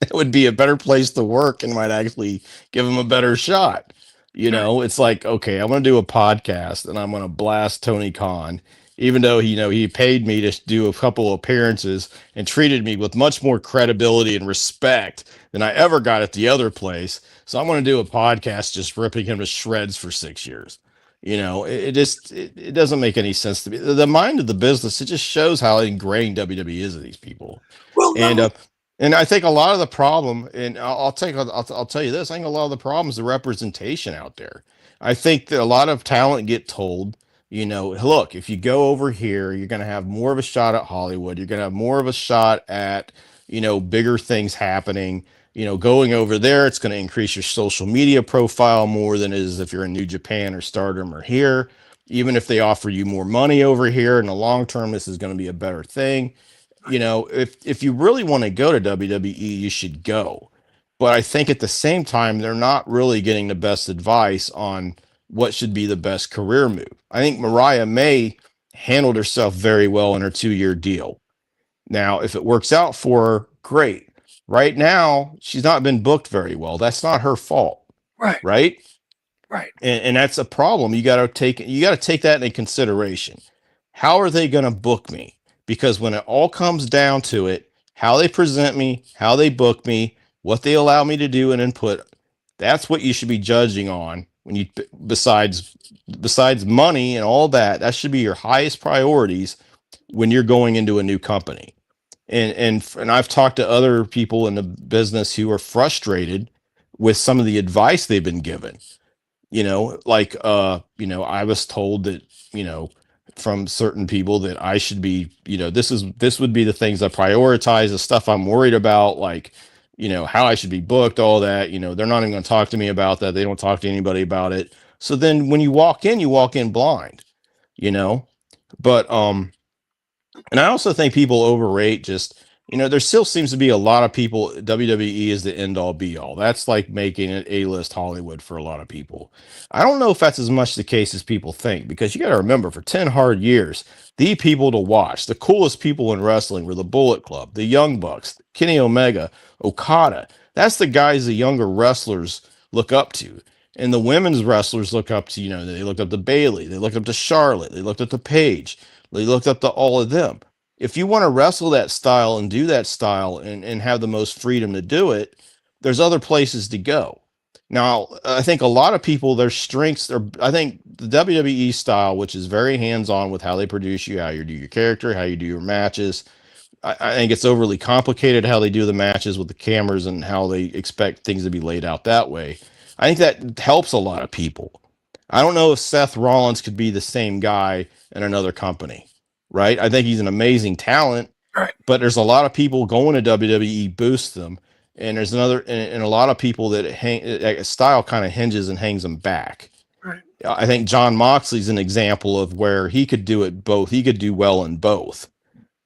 it would be a better place to work and might actually give him a better shot. You know, it's like, okay, I'm going to do a podcast and I'm going to blast Tony Khan, even though he paid me to do a couple of appearances and treated me with much more credibility and respect than I ever got at the other place. So I'm going to do a podcast just ripping him to shreds for 6 years. It doesn't make any sense to me. The mind of the business, it just shows how ingrained WWE is of these people. Well, And I think a lot of the problem, and I'll tell you this, I think a lot of the problem is the representation out there. I think that a lot of talent get told, look, if you go over here, you're going to have more of a shot at Hollywood. You're going to have more of a shot at, bigger things happening. Going over there, it's going to increase your social media profile more than it is if you're in New Japan or Stardom or here. Even if they offer you more money over here in the long term, this is going to be a better thing. If you really want to go to WWE, you should go. But I think at the same time, they're not really getting the best advice on what should be the best career move. I think Mariah May handled herself very well in her 2-year deal. Now, if it works out for her, great. Right now, she's not been booked very well. That's not her fault. right, Right? right, And that's a problem. You got to take that into consideration. How are they going to book me? Because when it all comes down to it, how they present me, how they book me, what they allow me to do and input, that's what you should be judging on when you besides money and all that. That should be your highest priorities when you're going into a new company. And I've talked to other people in the business who are frustrated with some of the advice they've been given. I was told that, from certain people that I should be, this would be the things I prioritize, the stuff I'm worried about, like, how I should be booked, all that. They're not even going to talk to me about that. They don't talk to anybody about it. So then when you walk in blind, you know, but, and I also think people overrate just, there still seems to be a lot of people, WWE is the end all be all. That's like making it A-list Hollywood for a lot of people. I don't know if that's as much the case as people think, because you got to remember, for 10 hard years, the people to watch, the coolest people in wrestling were the Bullet Club, the Young Bucks, Kenny Omega, Okada. That's the guys the younger wrestlers look up to. And the women's wrestlers look up to, they looked up to Bayley, they looked up to Charlotte, they looked up to Paige, they looked up to all of them. If you want to wrestle that style and do that style and have the most freedom to do it, there's other places to go. Now, I think a lot of people, their strengths are, I think the WWE style, which is very hands-on with how they produce you, how you do your character, how you do your matches. I think it's overly complicated how they do the matches with the cameras and how they expect things to be laid out that way. I think that helps a lot of people. I don't know if Seth Rollins could be the same guy in another company, right? I think he's an amazing talent, right. But there's a lot of people going to WWE boost them, and there's and a lot of people that style kind of hinges and hangs them back. Right. I think John Moxley's an example of where he could do it both. He could do well in both,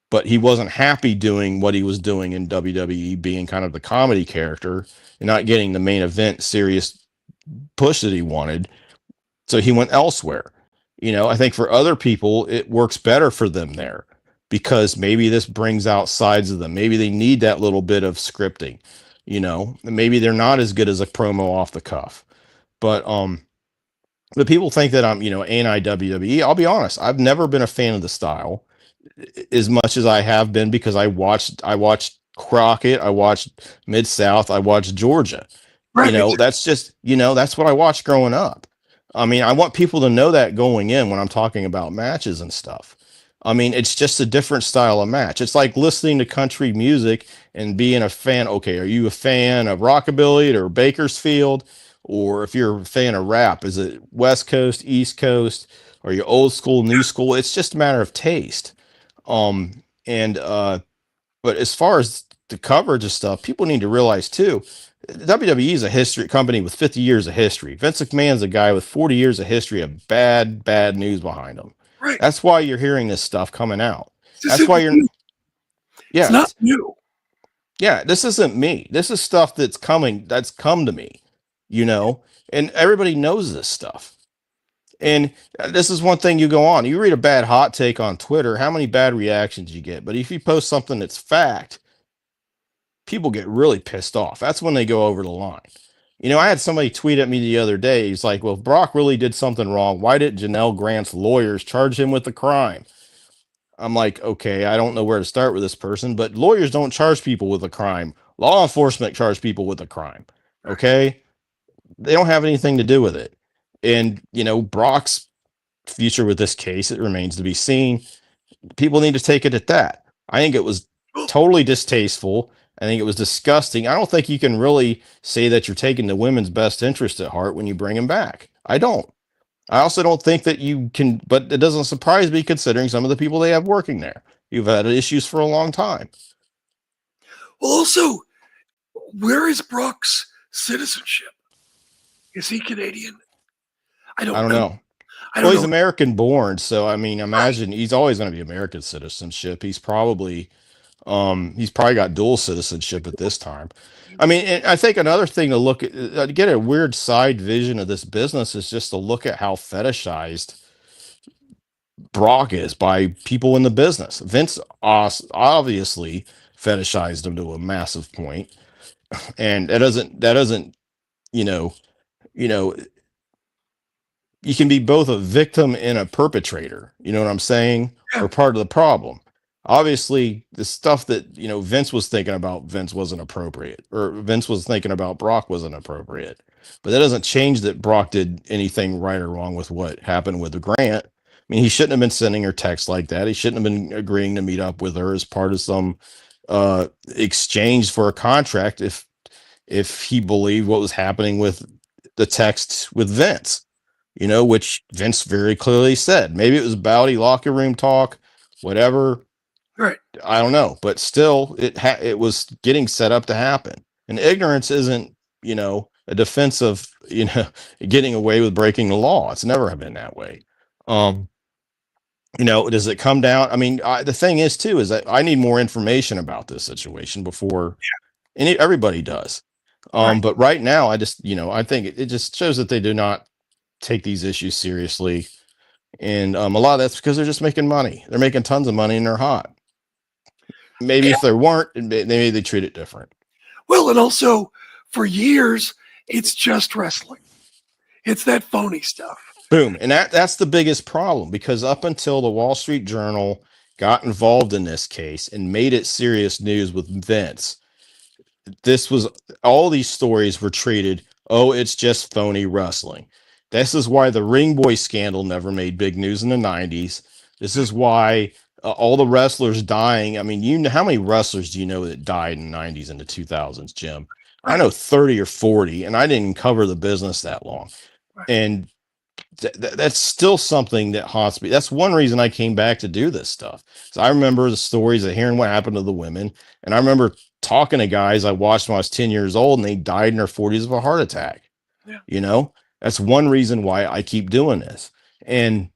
but he wasn't happy doing what he was doing in WWE, being kind of the comedy character and not getting the main event serious push that he wanted. So he went elsewhere. I think for other people, it works better for them there because maybe this brings out sides of them. Maybe they need that little bit of scripting, maybe they're not as good as a promo off the cuff, but people think that I'm, anti WWE. I'll be honest. I've never been a fan of the style as much as I have been because I watched Crockett. I watched Mid South. I watched Georgia. Right. That's just, that's what I watched growing up. I mean, I want people to know that going in when I'm talking about matches and stuff. I mean, it's just a different style of match. It's like listening to country music and being a fan. Okay, are you a fan of rockabilly or Bakersfield? Or if you're a fan of rap, is it West Coast, East Coast? Are you old school, new school? It's just a matter of taste. And But as far as the coverage of stuff, people need to realize too, WWE is a history company with 50 years of history. Vince McMahon's a guy with 40 years of history of bad news behind him. Right. That's why you're hearing this stuff coming out. This That's why you're, new. yeah, It's not new. Yeah, this isn't me. This is stuff that's come to me, and everybody knows this stuff. And this is one thing you go on. You read a bad hot take on Twitter, how many bad reactions you get. But if you post something that's fact, people get really pissed off. That's when they go over the line. I had somebody tweet at me the other day. He's like, well, if Brock really did something wrong, why did Janelle Grant's lawyers charge him with the crime? I'm like, okay, I don't know where to start with this person, but lawyers don't charge people with a crime. Law enforcement charge people with a crime. Okay. They don't have anything to do with it. And, Brock's future with this case, it remains to be seen. People need to take it at that. I think it was totally distasteful. I think it was disgusting. I don't think you can really say that you're taking the women's best interest at heart when you bring him back. I don't. I also don't think that you can, but it doesn't surprise me considering some of the people they have working there. You've had issues for a long time. Well, also, where is Brock's citizenship? Is he Canadian? I don't know. Well, he's American born, so I mean, imagine he's always going to be American citizenship. He's probably got dual citizenship at this time. I mean, and I think another thing to look at, to get a weird side vision of this business, is just to look at how fetishized Brock is by people in the business. Vince obviously fetishized him to a massive point, and that doesn't, you know, you know, you can be both a victim and a perpetrator. You know what I'm saying? Or part of the problem. Obviously, the stuff that Vince was thinking about Vince wasn't appropriate, or Vince was thinking about Brock wasn't appropriate. But that doesn't change that Brock did anything right or wrong with what happened with the Grant. I mean, he shouldn't have been sending her texts like that. He shouldn't have been agreeing to meet up with her as part of some exchange for a contract if he believed what was happening with the texts with Vince, which Vince very clearly said. Maybe it was bawdy locker room talk, whatever. Right. I don't know, but still it was getting set up to happen. And ignorance isn't, a defense of, getting away with breaking the law. It's never been that way. Does it come down? I mean, the thing is too, is that I need more information about this situation before everybody does. But right now I just, I think it just shows that they do not take these issues seriously. And a lot of that's because they're just making money. They're making tons of money and they're hot. Maybe if they weren't, maybe they treat it different. Well, and also for years, it's just wrestling. It's that phony stuff. Boom. And that's the biggest problem, because up until the Wall Street Journal got involved in this case and made it serious news with Vince, all these stories were treated, oh, it's just phony wrestling. This is why the Ring Boy scandal never made big news in the 90s. This is why all the wrestlers dying. I mean, how many wrestlers do you know that died in the 90s and the 2000s, Jim? I know 30 or 40, and I didn't cover the business that long. And that's still something that haunts me. That's one reason I came back to do this stuff. So I remember the stories of hearing what happened to the women. And I remember talking to guys I watched when I was 10 years old, and they died in their 40s of a heart attack. Yeah. That's one reason why I keep doing this. And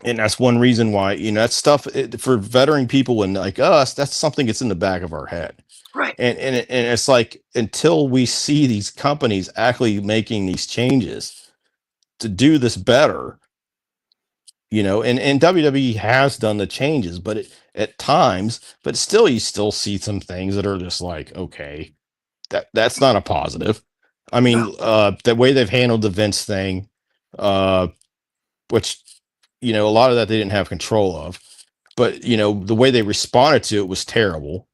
that's one reason why, that stuff for veteran people and like us, that's something that's in the back of our head. Right. And it's like, until we see these companies actually making these changes to do this better, and WWE has done the changes, but at times, but still, you still see some things that are just like, okay, that's not a positive. I mean, the way they've handled the Vince thing, which, a lot of that they didn't have control of, but the way they responded to it was terrible.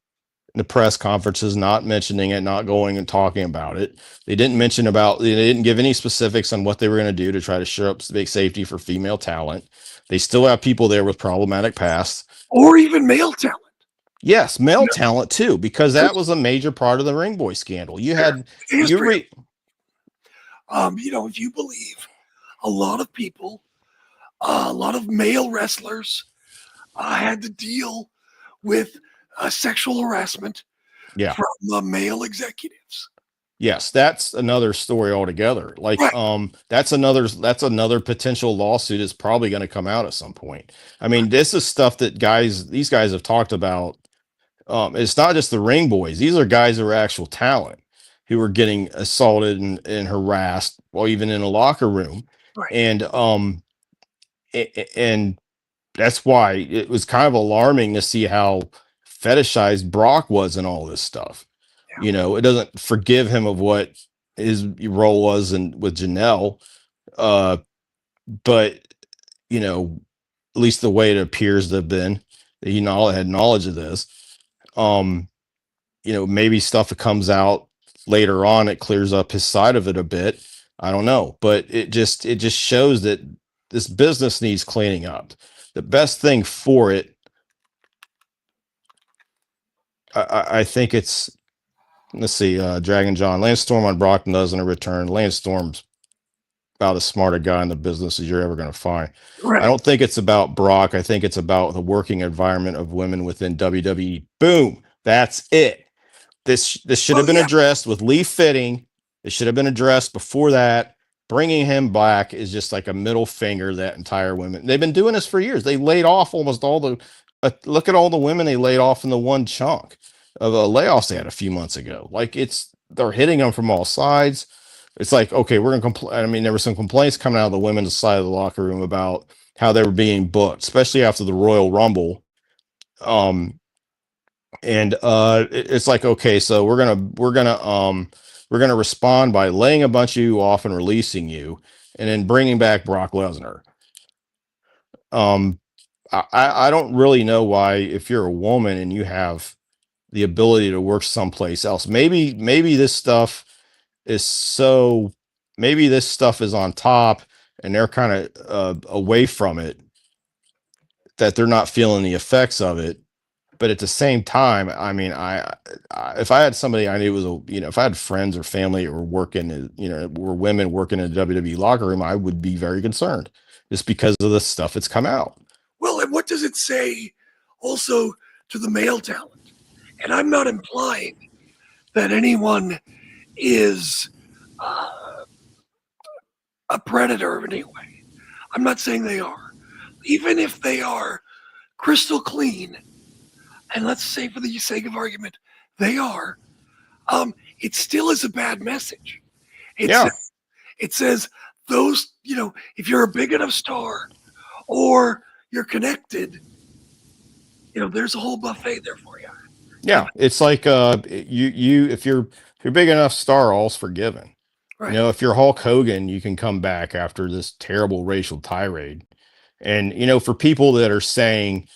the press conferences, not mentioning it, not going and talking about it. They didn't give any specifics on what they were going to do to try to shore up safety for female talent. They still have people there with problematic pasts. Or even male talent. Yes, male talent too, because that was a major part of the Ring Boy scandal. You had if you believe a lot of people, a lot of male wrestlers had to deal with sexual harassment from the male executives. Yes, that's another story altogether. Like, that's another potential lawsuit is probably going to come out at some point. I mean, this is stuff that these guys have talked about. It's not just the Ring Boys. These are guys who are actual talent who are getting assaulted and harassed, or even in a locker room. Right. And that's why it was kind of alarming to see how fetishized Brock was in all this stuff. Yeah. You know, it doesn't forgive him of what his role was with Janelle. But, you know, at least the way it appears to have been, that he had knowledge of this. You know, maybe stuff that comes out later on, it clears up his side of it a bit. I don't know, but it just shows that this business needs cleaning up. The best thing for it, I think it's, let's see, Dragon John, Lance Storm on Brock Lesnar return. Lance Storm's about as smart a guy in the business as you're ever going to find. Right. I don't think it's about Brock. I think it's about the working environment of women within WWE. Boom. That's it. This should have been addressed with Lee Fitting. It should have been addressed before that. Bringing him back is just like a middle finger to that entire women. They've been doing this for years. They laid off almost all the look at all the women they laid off in the one chunk of layoffs they had a few months ago. Like, they're hitting them from all sides. It's like, okay, we're going to I mean, there were some complaints coming out of the women's side of the locker room about how they were being booked, especially after the Royal Rumble. It's like, okay, so we're gonna respond by laying a bunch of you off and releasing you, and then bringing back Brock Lesnar. I don't really know why, if you're a woman and you have the ability to work someplace else, maybe this stuff is on top and they're kind of away from it, that they're not feeling the effects of it. But at the same time, I mean, if I had somebody I knew was if I had friends or family that were working, were women working in a WWE locker room, I would be very concerned just because of the stuff that's come out. Well, and what does it say also to the male talent? And I'm not implying that anyone is a predator in any way. I'm not saying they are. Even if they are crystal clean, and let's say for the sake of argument, they are, it still is a bad message. It says those, if you're a big enough star or you're connected, there's a whole buffet there for you. Yeah. It's like, if you're big enough star, all's forgiven. Right. If you're Hulk Hogan, you can come back after this terrible racial tirade. And, for people that are saying,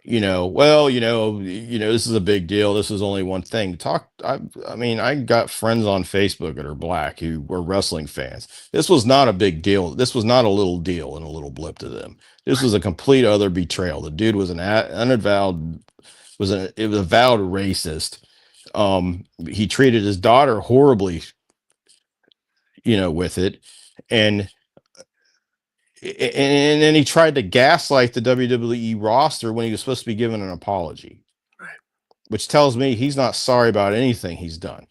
this is a big deal, this is only one thing. I got friends on Facebook that are black who were wrestling fans. This was not a big deal. This was not a little deal and a little blip to them. This was a complete other betrayal. The dude was an avowed racist. He treated his daughter horribly, with it. And then he tried to gaslight the WWE roster when he was supposed to be given an apology, right? Which tells me he's not sorry about anything he's done,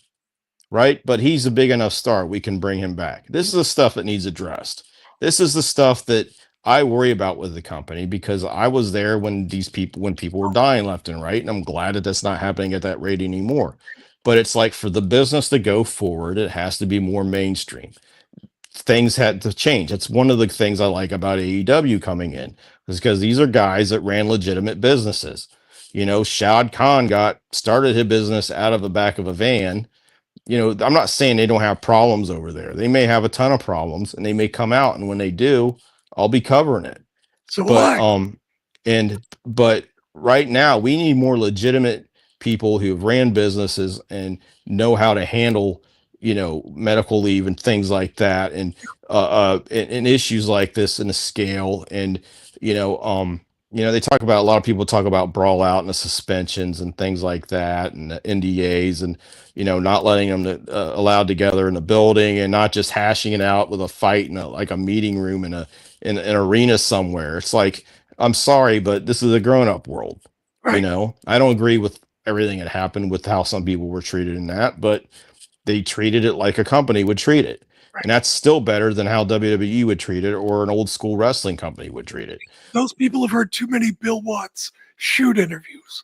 right? But he's a big enough star, we can bring him back. This is the stuff that needs addressed. This is the stuff that I worry about with the company, because I was there when people were dying left and right, and I'm glad that that's not happening at that rate anymore. But it's like, for the business to go forward, it has to be more mainstream. Things had to change. That's one of the things I like about AEW coming in, is because these are guys that ran legitimate businesses. Shad Khan started his business out of the back of a van. I'm not saying they don't have problems over there. They may have a ton of problems, and they may come out, and when they do, I'll be covering it. But right now we need more legitimate people who have ran businesses and know how to handle, medical leave and things like that, and issues like this in a scale. And you know, um, they talk about, a lot of people talk about brawl out and the suspensions and things like that, and the NDAs, and not letting them allowed together in the building, and not just hashing it out with a fight in like a meeting room in an arena somewhere. It's like, I'm sorry, but this is a grown-up world. Right. I don't agree with everything that happened with how some people were treated in that, but they treated it like a company would treat it. Right. And that's still better than how WWE would treat it, or an old school wrestling company would treat it. Those people have heard too many Bill Watts shoot interviews.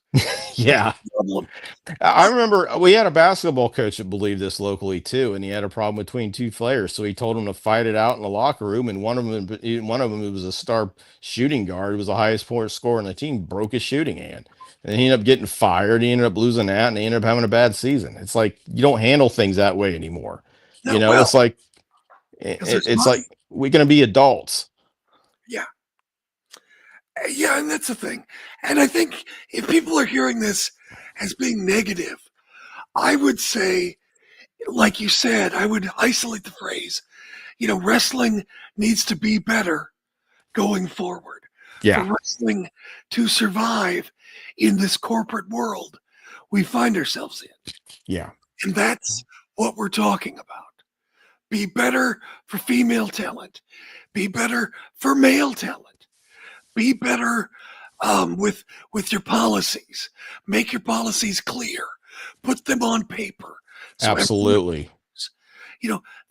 Yeah. Problem. I remember we had a basketball coach that believed this locally too, and he had a problem between two players, so he told them to fight it out in the locker room. And one of them, who was a star shooting guard, who was the highest point scorer on the team, broke his shooting hand, and he ended up getting fired. He ended up losing that, and he ended up having a bad season. It's like, you don't handle things that way anymore. No, It's like, it's like, we're gonna be adults. Yeah. Yeah, and that's the thing. And I think if people are hearing this as being negative, I would say, like you said, I would isolate the phrase, wrestling needs to be better going forward. Yeah. For wrestling to survive in this corporate world we find ourselves in. Yeah. And that's what we're talking about. Be better for female talent. Be better for male talent. Be better with your policies. Make your policies clear. Put them on paper. So absolutely.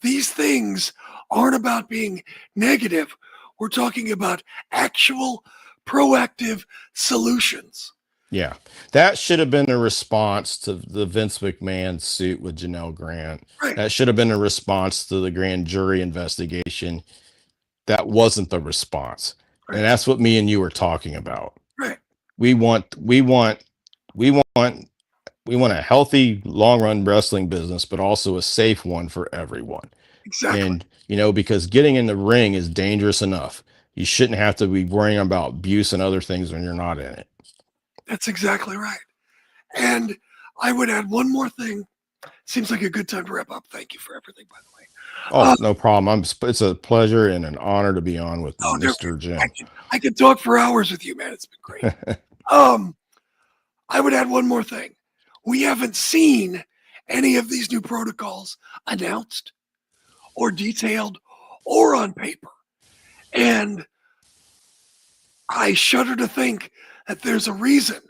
These things aren't about being negative. We're talking about actual proactive solutions. Yeah, that should have been a response to the Vince McMahon suit with Janelle Grant. Right. That should have been a response to the grand jury investigation. That wasn't the response. Right. And that's what me and you were talking about. Right. We want a healthy long run wrestling business, but also a safe one for everyone. Exactly. And because getting in the ring is dangerous enough. You shouldn't have to be worrying about abuse and other things when you're not in it. That's exactly right. And I would add one more thing. Seems like a good time to wrap up. Thank you for everything, by the way. Oh, no problem. It's a pleasure and an honor to be on with Mr. Jim. I could talk for hours with you, man. It's been great. I would add one more thing. We haven't seen any of these new protocols announced or detailed or on paper. And I shudder to think that there's a reason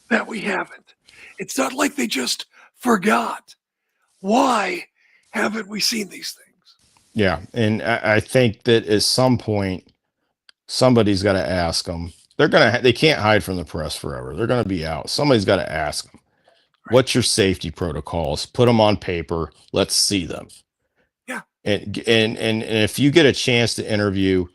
that we haven't. It's not like they just forgot. Why haven't we seen these things? Yeah, and I think that at some point, somebody's got to ask them. They can't hide from the press forever. They're gonna be out. Somebody's got to ask them, what's your safety protocols? Put them on paper. Let's see them. Yeah. And if you get a chance to interview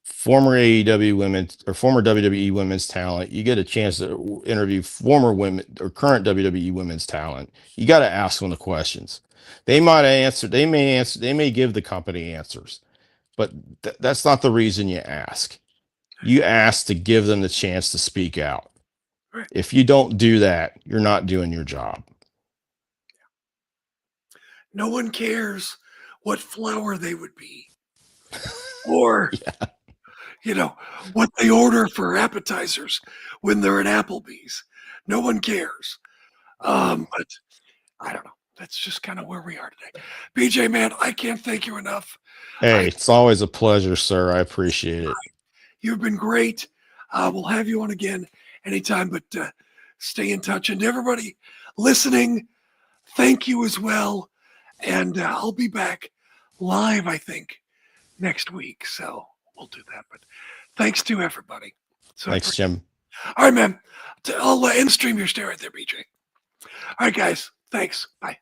former AEW women or former WWE women's talent, you get a chance to interview former women or current WWE women's talent, you got to ask them the questions. They may give the company answers, but that's not the reason you ask. You ask to give them the chance to speak out. Right. If you don't do that, you're not doing your job. No one cares what flour they would be or what they order for appetizers when they're at Applebee's. No one cares. But I don't know. That's just kind of where we are today. BJ, man, I can't thank you enough. Hey, it's always a pleasure, sir. I appreciate it. You've been great. We'll have you on again anytime, but stay in touch. And everybody listening, thank you as well. And I'll be back live, I think, next week. So we'll do that. But thanks to everybody. So thanks, Jim. All right, man. I'll end stream your stay right there, BJ. All right, guys. Thanks. Bye.